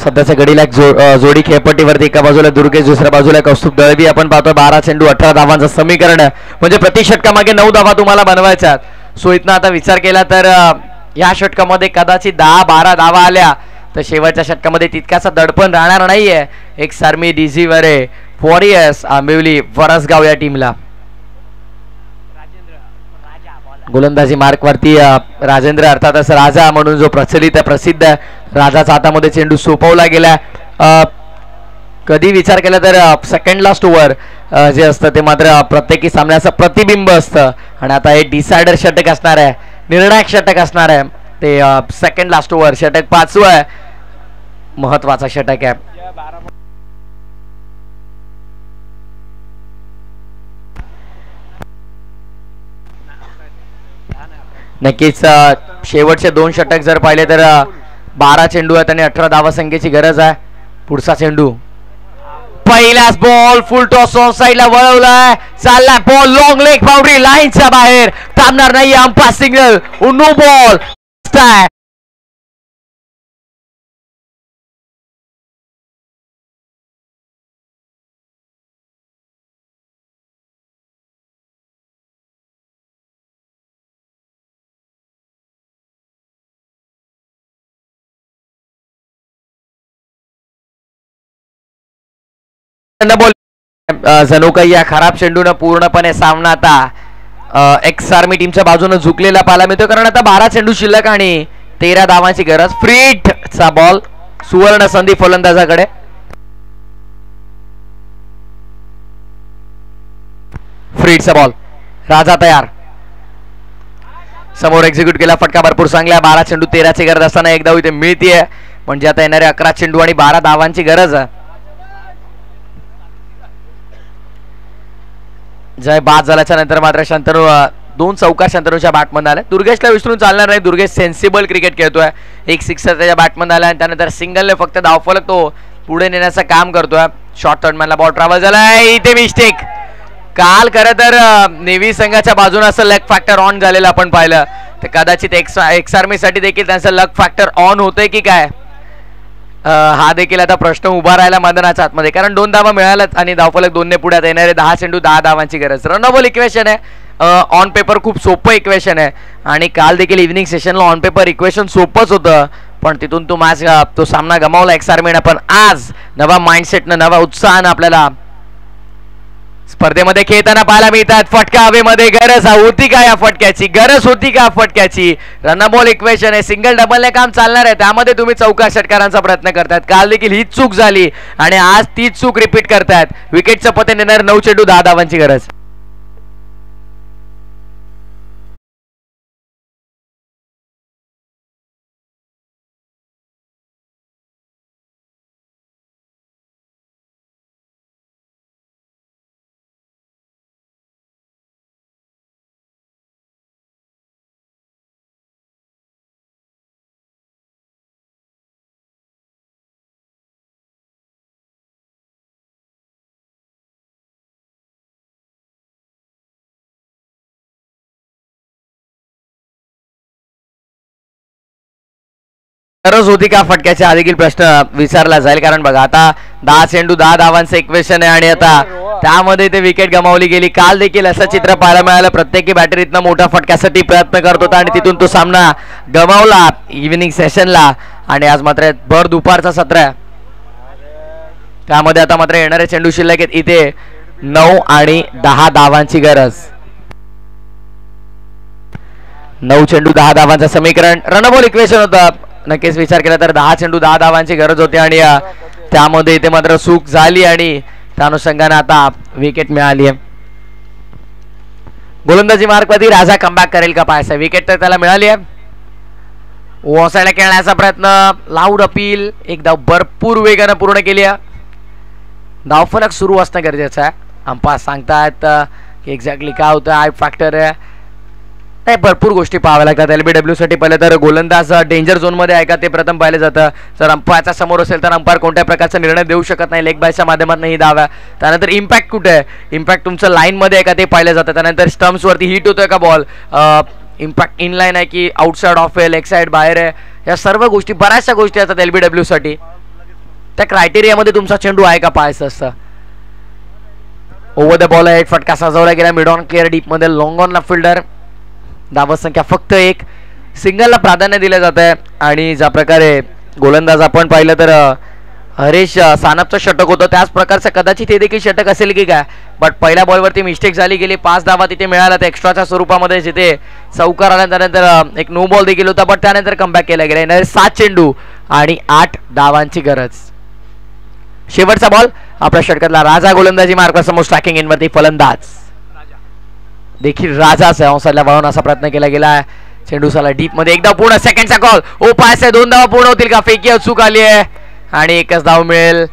सध्याच्या घडीला एक जोडी खेळपट्टीवरती एका बाजूला दुर्गेश दुसऱ्या बाजूला कौस्तुभ दळवी आपण पाहतो. 12 चेंडू 18 धावांचं समीकरण आहे. म्हणजे प्रति षटकामागे 9 धावा तुम्हाला बनवायच्या. सो इथनं आता विचार केला तर या षटकामध्ये कदाचित 10-12 धावा आल्या तर शेवटच्या षटकामध्ये तितकासा दडपण राहणार नाहीये. एक सारमी डीझी वरे वॉरियर्स आंबिवली वरसगाव या टीमला. गोलंदाजी मार्क वरती राजेंद्र अर्थातच राजा म्हणून जो प्रचलित प्रसिद्ध राजाच्या हातामध्ये चेंडू सोपवला गेला. कधी विचार केला तर सेकंड लास्ट ओव्हर जे असतं ते मात्र प्रत्येकी सामन्याचं प्रतिबिंब असतं आणि आता हे डिसायडर षटक असणार आहे, निर्णायक षटक असणार आहे. ते सेकंड लास्ट ओव्हर षटक 5वं आहे, महत्वाचा षटक आहे. नक्कीच शेवटचे 2 षटक जर पाहिले तर 12 चेंडू आहेत आणि 18 धावसंख्येची गरज आहे. पुढचा चेंडू पहिलाच बॉल फुल टॉस ऑफ साइडला वळवलाय, चाललाय बॉल लॉंग लेग बाउंड्री लाईनच्या बाहेर, थांबणार नाही अंपायर सिग्नल, नो बॉल. जणू काही या खराब चेंडून पूर्णपणे सामना आता एक्स आर्मी टीमच्या बाजूने झुकलेला पाहायला मिळतो, कारण आता 12 चेंडू शिल्लक आणि 13 धावांची गरज. फ्रीटचा बॉल, सुवर्ण संधी फलंदाजाकडे. फ्रीटचा बॉल, राजा तयार, समोर एक्झिक्यूट केला, फटका भरपूर चांगला. 12 चेंडू 13ची गरज असताना एक धाव इथे मिळतीये, म्हणजे आता येणारे 11 चेंडू आणि 12 धावांची गरज आहे. जय बाद झाल्याच्या नंतर मात्र शंतनू 2 चौकार शंतनूच्या बॅटमध्ये आल्या. दुर्गेशला विसरून चालणार नाही, दुर्गेश सेन्सिबल क्रिकेट खेळतोय. एक सिक्सर त्याच्या बॅटमध्ये आला आणि त्यानंतर सिंगलने फक्त धावफलक तो पुढे नेण्याचं काम करतोय. शॉर्ट थर्डमॅनला बॉल ट्रॅव्हल झालाय, इथे मिस्टेक. काल खरं तर नेव्ही संघाच्या बाजूने असं लक फॅक्टर ऑन झालेलं आपण पाहिलं, तर कदाचित एक्स आर्मीसाठी देखील त्यांचं लक फॅक्टर ऑन होतंय की काय, हा देखील आता प्रश्न उभा राहिला मैदानाच्या आतमध्ये. कारण 2 धावा मिळाल्यात आणि धावफलक 2ने पुढे येणारे 10 चेंडू 10 धावांची गरज. रनबॉल इक्वेशन आहे, ऑन पेपर खूप सोपं इक्वेशन आहे आणि काल देखील इव्हिनिंग सेशनला ऑन पेपर इक्वेशन सोपंच होतं, पण तिथून तो सामना गमावला एक्स आर्मीने. पण आज नवा माइंडसेटनं, नवा उत्साहानं आपल्याला स्पर्धेमध्ये खेळताना पाहायला मिळतात. फटका हवेमध्ये, गरज होती का या फटक्याची, गरज होती का फटक्याची. रनबॉल इक्वेशन आहे, सिंगल डबलने काम चालणार आहे, त्यामध्ये तुम्ही चौकार षटकारांचा प्रयत्न करतायत. काल देखील हीच चूक झाली आणि आज तीच चूक रिपीट करतायत. विकेटच्या पते नेणार 9 चेंडू 10 धावांची गरज. गरज होती का फटक्याचा हा देखील प्रश्न विचारला जाईल, कारण बघा आता 10 चेंडू 10 धावांचं इक्वेशन आहे आणि आता त्यामध्ये ते विकेट गमावली गेली. काल देखील असं चित्र पाहायला मिळालं, प्रत्येकी बॅटर इथनं मोठ्या फटक्यासाठी प्रयत्न करत होता आणि तिथून तो सामना गमावला इव्हिनिंग सेशनला. आणि आज मात्र भर दुपारचा सत्र आहे, त्यामध्ये आता मात्र येणारे चेंडू शिल्लक आहेत इथे 9 आणि 10 धावांची गरज. 9 चेंडू 10 धावांचं समीकरण रनबॉल इक्वेशन होतं. नक्कीच विचार केला तर 10 चेंडू 10 धावांची गरज होती आणि त्यामध्ये इथे मात्र चूक झाली आणि त्या अनुषंगाने आता विकेट मिळाली आहे. गोलंदाजी मार्गवरती राजा कमबॅक करेल का पाहायचा. विकेट तर त्याला मिळाली आहे. ओसायला खेळण्याचा प्रयत्न, लाऊड अपील, एक धाव भरपूर वेगानं पूर्ण केली आहे. धावफलक सुरू असणं गरजेचं आहे. अंपायर सांगतायत की एक्झॅक्टली काय होतं, आय फॅक्टर आहे, नाही भरपूर गोष्टी पाहाव्या लागतात. LBW साठी पहिलं तर गोलंदाज डेंजर झोनमध्ये आहे का ते प्रथम पाहिलं जातं. जर अंपायरच्या समोर असेल तर अंपायर कोणत्या प्रकारचा निर्णय देऊ शकत नाही. लेग बायच्या माध्यमातून ही धाव आहे. त्यानंतर इम्पॅक्ट कुठे आहे, इम्पॅक्ट तुमचं लाईनमध्ये आहे का ते पाहिलं जातं. त्यानंतर स्टम्प्सवरती हिट होतोय का बॉल, इम्पॅक्ट इन लाईन आहे की आउटसाइड ऑफ आहे, लेग साईड बाहेर आहे, या सर्व गोष्टी बऱ्याचशा गोष्टी असतात LBW साठी. त्या क्रायटेरियामध्ये तुमचा चेंडू आहे का पाहायचं असतं. ओव्हर द बॉल आहे, एक फटका सजवला गेला मिड ऑन क्लिअर डीपमध्ये, लॉंग ऑनला फिल्डर. धावत संख्या फक्त 1, सिंगलला प्राधान्य दिलं जात आहे. आणि ज्या प्रकारे गोलंदाज आपण पाहिलं तर हरीश सानपचं षटक होतं, त्याच प्रकारचं कदाचित हे देखील षटक असेल की काय. बट पहिल्या बॉलवरती मिस्टेक झाली गेली, 5 धावा तिथे मिळाल्या त्या एक्स्ट्राच्या स्वरूपामध्ये, जिथे चौकार आल्यानंतर एक नो बॉल देखील होता, बट त्यानंतर कमबॅक केला गेला. 7 चेंडू आणि 8 धावांची गरज. शेवटचा बॉल आपल्या षटकातला राजा गोलंदाजी मार्क समोर स्ट्रायकिंग एंडवरती फलंदाज देखील राजाच आहे. ऑनसाइडला वळवण्याचा प्रयत्न केला गेला. चेंडू साला डीप मध्ये एकदा पूर्ण सेकंडचा कॉल. ओ पास आहे. 2 धावा पूर्ण होतील का? फेकी अचूक आली आहे आणि एकच धाव मिळेल.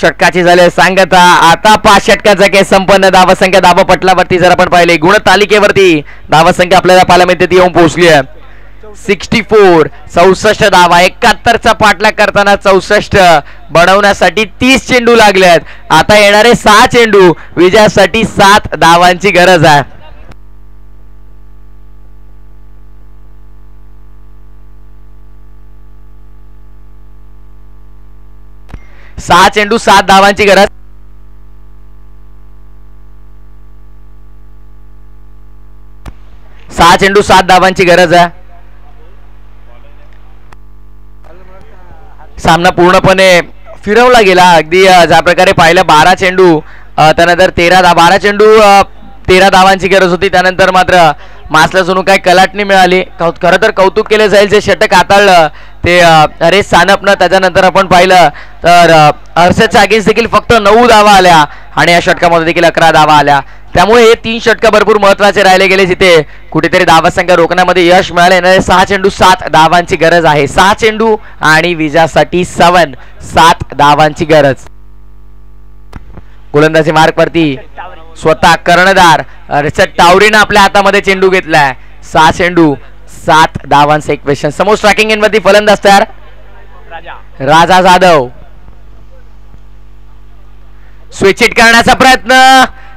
षटकाची झाले सांगता. आता 5 षटकाचा खेळ संपन्न. धावसंख्या धावपटलावरती जर आपण पाहिले गुणतालिकेवरती धावसंख्या आपल्याला पाहायला मिळते ती येऊन पोहोचली आहे 64. 64 धावा. 71चा पाठलाग करताना 64 बनवण्यासाठी 30 चेंडू लागले आहेत. आता येणारे 6 चेंडू विजयासाठी 7 धावांची गरज आहे. 6 चेंडू 7 धावांची गरज. सहा चेंडू 7 धावांची गरज आहे. सामना पूर्णपणे फिरवला गेला. अगदी ज्या प्रकारे पाहिलं 12 चेंडू त्यानंतर 12 चेंडू 13 धावांची गरज होती. त्यानंतर मात्र मासला जणू काय कलाटणी मिळाली. खरं तर कौतुक केलं जाईल जे षटक हाताळलं ते हरेश सानपनं. त्याच्यानंतर आपण पाहिलं तर हर्षदच्या अगेन्स्ट देखील फक्त 9 धावा आल्या आणि या षटकामध्ये देखील 11 धावा आल्या. त्यामुळे हे 3 षटक भरपूर महत्वाचे राहिले गेले जिथे कुठेतरी धावसंख्या रोखण्यामध्ये यश मिळाले. 6 चेंडू 7 धावांची गरज आहे. 6 चेंडू आणि विजयासाठी 7 धावांची गरज. गोलंदाजी मार्कवरती स्वतः कर्णधार हर्षद टावरीनं आपल्या हातामध्ये चेंडू घेतलाय. 6 चेंडू 7 धावांचं इक्वेशन. समोर स्ट्रायकिंग एंडवरती फलंदाज तयार राजा जाधव. स्विच हिट करण्याचा प्रयत्न.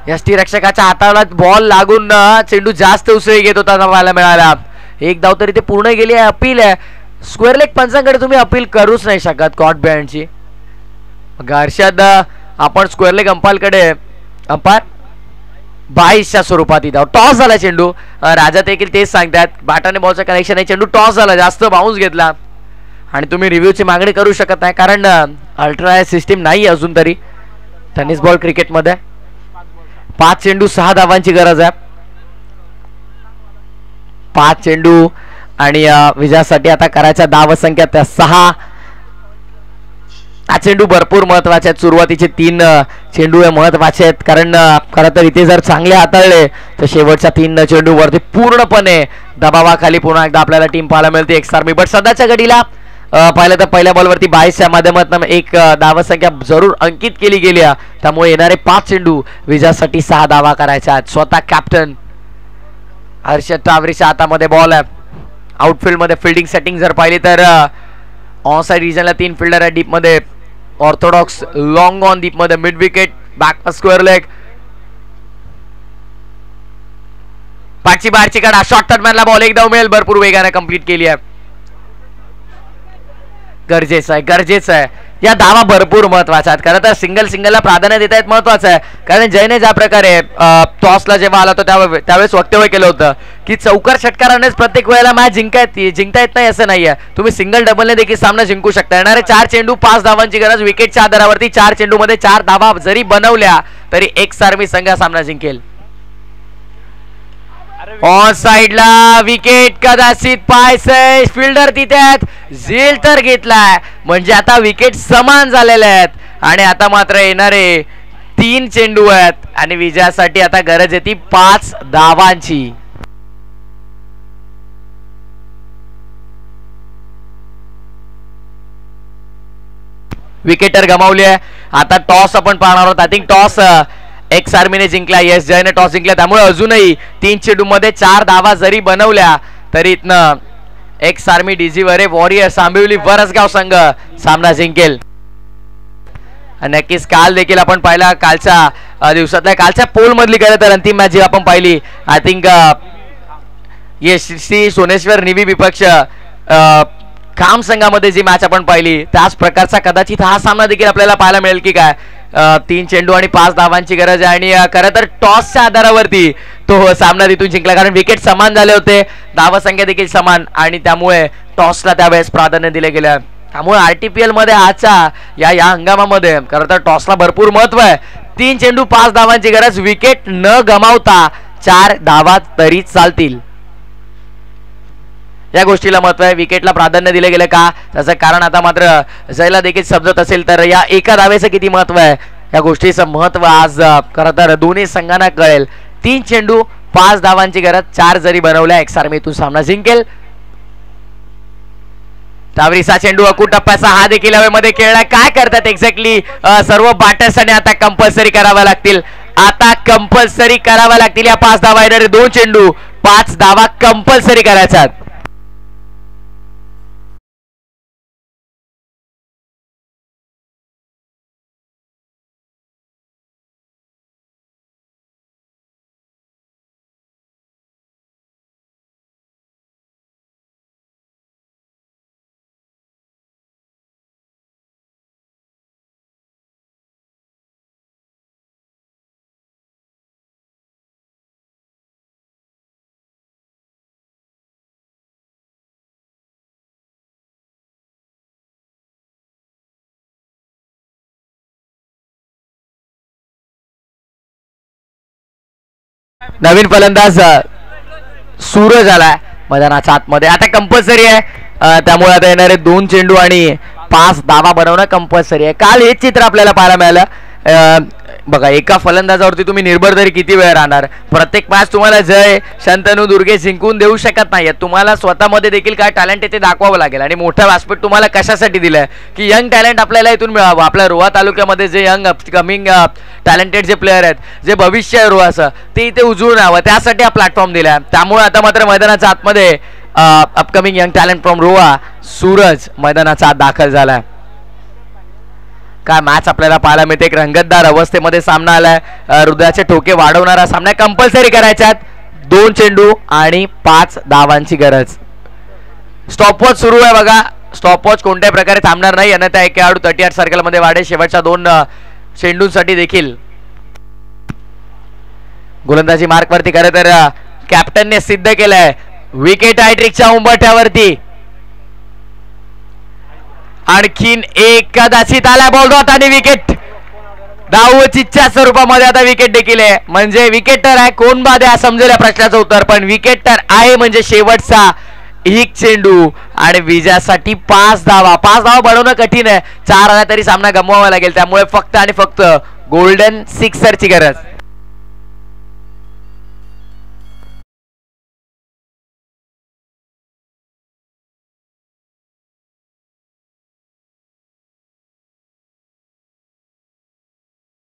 यष्टीरक्षकाच्या हाताला बॉल लागून चेंडू जास्त उसळी घेत होता पाहायला मिळाला. 1 धाव तरी ते पूर्ण गेली आहे. अपील आहे. स्क्वेअर लेग पंचांकडे तुम्ही अपील करूच नाही शकत कॉट बँडची. हर्षद आपण स्क्वेअर लेग अंपायरकडे 22च्या स्वरूपात इथं टॉस झाला चेंडू. राजा देखील तेच सांगतात बॅटाने बॉलचं कनेक्शन आहे. चेंडू टॉस झाला. जास्त बाउन्स घेतला आणि तुम्ही रिव्ह्यूची मागणी करू शकत नाही कारण अल्ट्रा सिस्टीम नाही अजून तरी टेनिस बॉल क्रिकेटमध्ये. 5 चेंडू 6 धावांची गरज आहे. 5 चेंडू आणि विजयासाठी आता करायच्या धावसंख्या त्या 6. हा चेंडू भरपूर महत्वाचे आहेत. सुरुवातीचे 3 चेंडू हे महत्वाचे आहेत कारण खरं तर इथे जर चांगले हाताळले तर शेवटच्या 3 चेंडू वरती पूर्णपणे दबावाखाली पुन्हा एकदा आपल्याला टीम पाहायला मिळते एकसारखी. बट सध्याच्या घडीला पाहिलं तर पहिल्या बॉलवरती 22च्या माध्यमातून एक धावसंख्या जरूर अंकित केली गेली आहे. त्यामुळे येणारे 5 चेंडू विजयासाठी 6 धावा करायच्या आहेत. स्वतः कॅप्टन हर्षद टावरीच्या हातामध्ये बॉल आहे. आउटफील्ड मध्ये फिल्डिंग सेटिंग जर पाहिली तर ऑन साइड रिजनला 3 फिल्डर आहे. डीप मध्ये ऑर्थोडॉक्स, लॉंग ऑन डीप मध्ये mid wicket, back square leg. पाठची बाहेरची काढा. शॉर्ट टर्नमॅनला बॉल 1 धाव मिळेल. भरपूर वेगाने कंप्लीट केली आहे. गरजेचं आहे. या धावा भरपूर महत्वाच्या आहेत. खरं तर सिंगलला प्राधान्य देता येत महत्वाचं आहे कारण जयने ज्या प्रकारे टॉसला जेव्हा आला होता त्यावेळेस वक्तव्य केलं होतं की चौकार षटकारानेच प्रत्येक वेळेला मॅच जिंकता येत नाही असं नाहीये. तुम्ही सिंगल डबलने देखील सामना जिंकू शकता. येणारे 4 चेंडू 5 धावांची गरज. विकेटच्या आधारावरती 4 चेंडू मध्ये 4 धावा जरी बनवल्या तरी एकसारमी संघ सामना जिंकेल. ऑन साइडला विकेट कदाचित पायसे फिल्डर तिथे आहेत. झेल तर घेतलाय म्हणजे आता विकेट समान झालेले आहेत आणि आता मात्र येणारे 3 चेंडू आहेत आणि विजयासाठी आता गरज येते 5 धावांची. विकेटर गमावली आहे. आता टॉस आपण पाहणार आहोत. आय थिंक टॉस एक्स आर्मीने जिंकला. यस जयने टॉस जिंकला. त्यामुळे अजूनही 3 चेंडू मध्ये 4 धावा जरी बनवल्या तरी इथनं एक्स आर्मी डीजीवरे वॉरियर्स आंबिवली वरसगाव संघ सामना जिंकेल. नक्कीच काल देखील आपण पाहिला कालच्या दिवसातल्या कालच्या पोल मधली खरं तर अंतिम मॅच जी आपण पाहिली आय थिंक श्री सोनेश्वर निवी विपक्ष काम संघामध्ये जी मॅच आपण पाहिली त्याच प्रकारचा कदाचित हा सामना देखील आपल्याला पाहायला मिळेल की काय. 3 चेंडू आणि 5 धावांची गरज आहे आणि खरं तर टॉसच्या आधारावरती तो सामना तिथून जिंकला कारण विकेट समान झाले होते. धावसंख्या देखील समान आणि त्यामुळे टॉसला त्यावेळेस प्राधान्य दिले गेलं. त्यामुळे आरटीपीएल मध्ये आजच्या या हंगामामध्ये खरं तर टॉसला भरपूर महत्व आहे. 3 चेंडू 5 धावांची गरज. विकेट न गमावता 4 धावा तरी चालतील. या गोष्टीला महत्व आहे. विकेटला प्राधान्य दिले गेले का, त्याचं कारण आता मात्र जयला देखील समजत असेल तर या एका धावेचं किती महत्व आहे, या गोष्टीचं महत्व आज खरं तर दोन्ही संघांना कळेल. 3 चेंडू 5 धावांची गरज, 4 जरी बनवल्या एक्स आर्मीतून सामना जिंकेल. टावरीचा चेंडू अकू टप्प्याचा, हा देखील हवेमध्ये खेळला. काय करतात एक्झॅक्टली सर्व बॅटर्सने, आता कंपल्सरी कराव्या लागतील. आता कंपल्सरी कराव्या लागतील या 5 धावा येणारे 2 चेंडू 5 धावा कंपल्सरी करायच्यात. नवीन फलंदाज सूरज आलाय मैदानाच्या आतमध्ये. आता कंपल्सरी आहे, त्यामुळे आता येणारे 2 चेंडू आणि 5 धावा बनवणं कंपल्सरी आहे. काल हेच चित्र आपल्याला पाहायला मिळालं. बघा, एका फलंदाजावरती तुम्ही निर्भर तरी किती वेळ राहणार. प्रत्येक मॅच तुम्हाला जय शंतनू दुर्गे जिंकून देऊ शकत नाहीये. तुम्हाला स्वतःमध्ये देखील काय टॅलेंट आहे ते दाखवावं लागेल. आणि मोठं व्यासपीठ तुम्हाला कशासाठी दिलंय की यंग टॅलेंट आपल्याला इथून मिळावं. आपल्या रोहा तालुक्यामध्ये जे यंग अपकमिंग टॅलेंटेड जे प्लेअर आहेत, जे भविष्य आहे रोहाचं, ते इथे उजळून यावं, त्यासाठी हा प्लॅटफॉर्म दिलाय. त्यामुळे आता मात्र मैदानाच्या आतमध्ये upcoming young talent from Roha Suraj मैदानाचा आत दाखल झालाय. काय मॅच आपल्याला पाहायला मिळते. एक रंगतदार अवस्थेमध्ये सामना आलाय. हृदयाचे ठोके वाढवणारा सामना कंपल्सरी करायच्यात. 2 चेंडू आणि 5 धावांची गरज. स्टॉपवॉच सुरू आहे बघा. स्टॉपवॉच कोणत्याही प्रकारे थांबणार नाही, अन्यथा एक खेळाडू 38 सर्कलमध्ये वाढेल. शेवटच्या 2 चेंडूंसाठी देखील गोलंदाजी मार्कवरती खरं तर कॅप्टनने सिद्ध केलंय. विकेट हॅट्रिकच्या उंबरठ्यावरती आणखीन एक कदाचित आला बॉल आणि विकेट. धावचीच्या स्वरूपामध्ये आता विकेट देखील आहे. म्हणजे विकेट तर आहे, कोण बाद आहे समजेल या प्रश्नाचं उत्तर, पण विकेट तर आहे. म्हणजे शेवटचा 1 चेंडू आणि विजयासाठी 5 धावा. 5 धावा बनवणं कठीण आहे. 4 आला तरी सामना गमवावा लागेल. त्यामुळे फक्त आणि फक्त गोल्डन सिक्सरची गरज.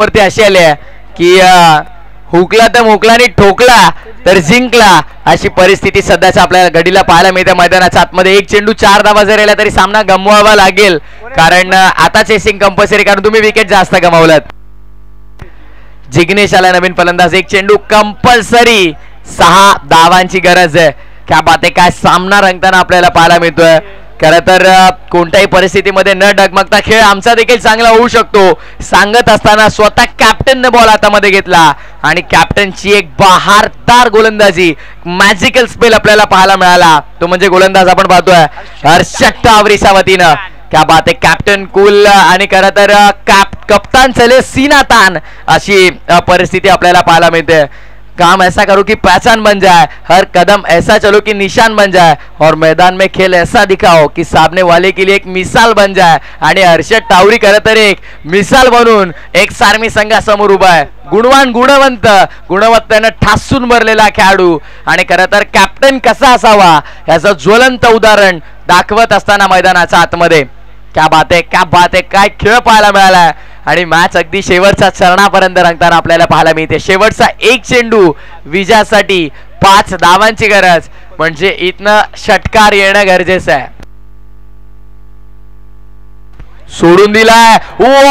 वरती अशी आली आहे की हुकला तर मोकला आणि ठोकला तर जिंकला, अशी परिस्थिती सध्याच्या आपल्याला घडीला पाहायला मिळते मैदानाच्या आतमध्ये. 1 चेंडू 4 धावा जर आल्या तरी सामना गमवावा लागेल, कारण आता चेसिंग कंपल्सरी, कारण तुम्ही विकेट जास्त गमावलात. जिग्नेश आला नवीन फलंदाज. 1 चेंडू कंपल्सरी 6 धावांची गरज आहे. क्या बात आहे, काय सामना रंगताना आपल्याला पाहायला मिळतोय. खरं तर कोणत्याही परिस्थितीमध्ये न डगमगता खेळ आमचा देखील चांगला होऊ शकतो सांगत असताना स्वतः कॅप्टनने बॉल हातामध्ये घेतला आणि कॅप्टनची एक बहारदार गोलंदाजी, मॅजिकल स्पेल आपल्याला पाहायला मिळाला. तो म्हणजे गोलंदाज आपण पाहतोय हर्षद टावरीच्या वतीनं. क्या बात आहे, कॅप्टन कूल आणि खरं तर कप्तान चले सीना तान, अशी परिस्थिती आपल्याला पाहायला मिळते. काम ऐसा करो कि पहचान बन जाए, हर कदम ऐसा चलो कि निशान बन जाए, और मैदान में खेल ऐसा दिखाओ कि सामने वाले के लिए एक मिसाल बन जाए. आणि हर्षद टावरी खरं तर एक मिसाल बनून एक सार्मी संघासमोर उभा आहे. गुणवान गुणवत्तेनं ठासून भरलेला खेळाडू आणि खरं तर कॅप्टन कसा असावा याचं ज्वलंत उदाहरण दाखवत असताना मैदानाच्या आतमध्ये. क्या बात आहे, क्या बात आहे, काय खेळ पाहायला मिळालाय. आणि मॅच अगदी शेवटच्या चरणापर्यंत रंगताना आपल्याला पाहायला मिळते. शेवटचा 1 चेंडू विजयासाठी 5 धावांची गरज, म्हणजे इथनं षटकार येणं गरजेचं आहे. सोडून दिलाय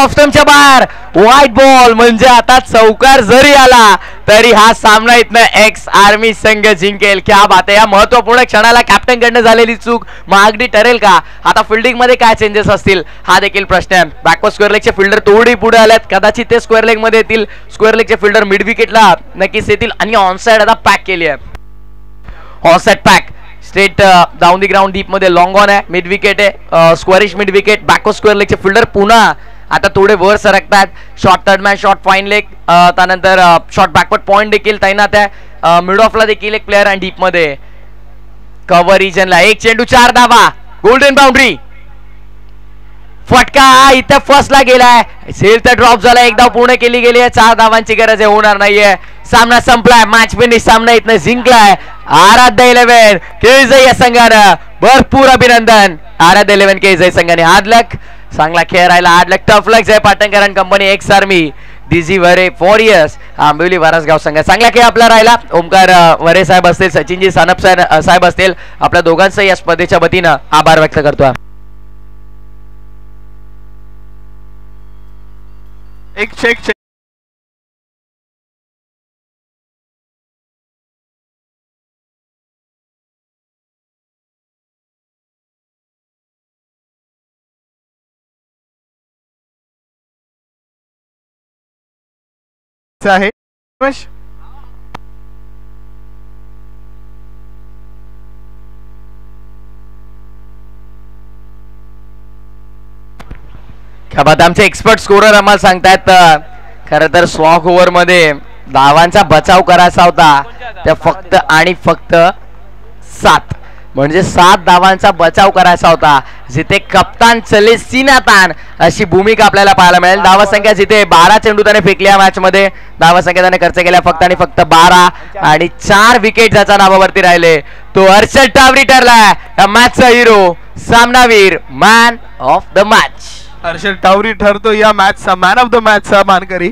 ऑफ स्टंपच्या बाहेर, व्हाईट बॉल. म्हणजे आता चौकार जरी आला तरी हा सामना इथनं एक्स आर्मी संघ जिंकेल. क्या बात आहे, या महत्वपूर्ण क्षणाला कॅप्टन कडनं झालेली चूक मागणी ठरेल का? आता फिल्डिंग मध्ये काय चेंजेस असतील हा देखील प्रश्न आहे. बॅकवर्ड स्क्वेअर लेगचे फिल्डर थोडी पुढे आल्यात, कदाचित ते स्क्वेअर लेग मध्ये येतील. स्क्वेअर लेगचे फिल्डर मिड विकेटला नक्कीच येतील आणि ऑनसाइड आता पॅक केली आहे. Onside pack straight down the ground deep मध्ये लॉंग ऑन आहे. मिड विकेट आहे, squarish mid wicket. Backward square लेगचे फिल्डर पुन्हा आता थोडे वर सरकतात. Short third man, short fine leg, त्यानंतर शॉर्ट बॅकवर्ड पॉइंट देखील तैनात आहे. मिड ऑफला देखील एक प्लेअर आणि डीप मध्ये कव्हर रिजनला. एक चेंडू 4 धावा, गोल्डन बाउंड्री. फटका इथं फर्स्टला गेलाय. सेल तर ड्रॉप झाला, एक धाव पूर्ण केली गेली आहे. 4 धावांची गरज आहे, होणार नाहीये. सामना संपलाय, मॅच फिनिश. सामना इथनं जिंकलाय आराध्य 11 केळझर या संघानं. भरपूर अभिनंदन आराध्य 11 केळझर संघाने. हार्ड लक, चांगला खेळ राहिला. Hard luck, tough luck. Jay Patankar and company, ex army, DG Vare warriors, Ambivli Varasgaon संघ. चांगला खेळ आपला राहिला. ओमकार वरे साहेब असतील, सचिनजी सानप साहेब असतील, आपल्या दोघांचं या स्पर्धेच्या वतीनं आभार व्यक्त करतो. एक चेक आहे. आमचे एक्सपर्ट स्कोरर आम्हाला सांगतायत खरं तर स्वॉक ओव्हर मध्ये धावांचा बचाव करायचा होता, त्या फक्त आणि फक्त 7 म्हणजे 7 धावांचा बचाव करायचा होता, जिथे कप्तान चले सीनातान अशी भूमिका आपल्याला पाहायला मिळेल. धावसंख्या जिथे 12 चेंडू त्याने फेकल्या या मॅच मध्ये, धावसंख्या त्याने खर्च केल्या फक्त आणि फक्त 12 आणि 4 विकेट ज्याच्या नावावरती राहिले तो हर्षल टावरी ठरलाय या मॅचचा हिरो, सामनावीर, man of the match. Harshal Tawari ठरतो या मॅचचा मॅन ऑफ द मॅचचा मानकरी.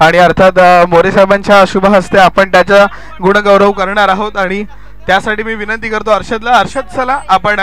आणि अर्थात मोरे साहेबांच्या शुभ हस्ते आपण त्याचा गुणगौरव करणार आहोत. आणि त्यासाठी मी विनंती करतो हर्षदला, हर्षद चला आपण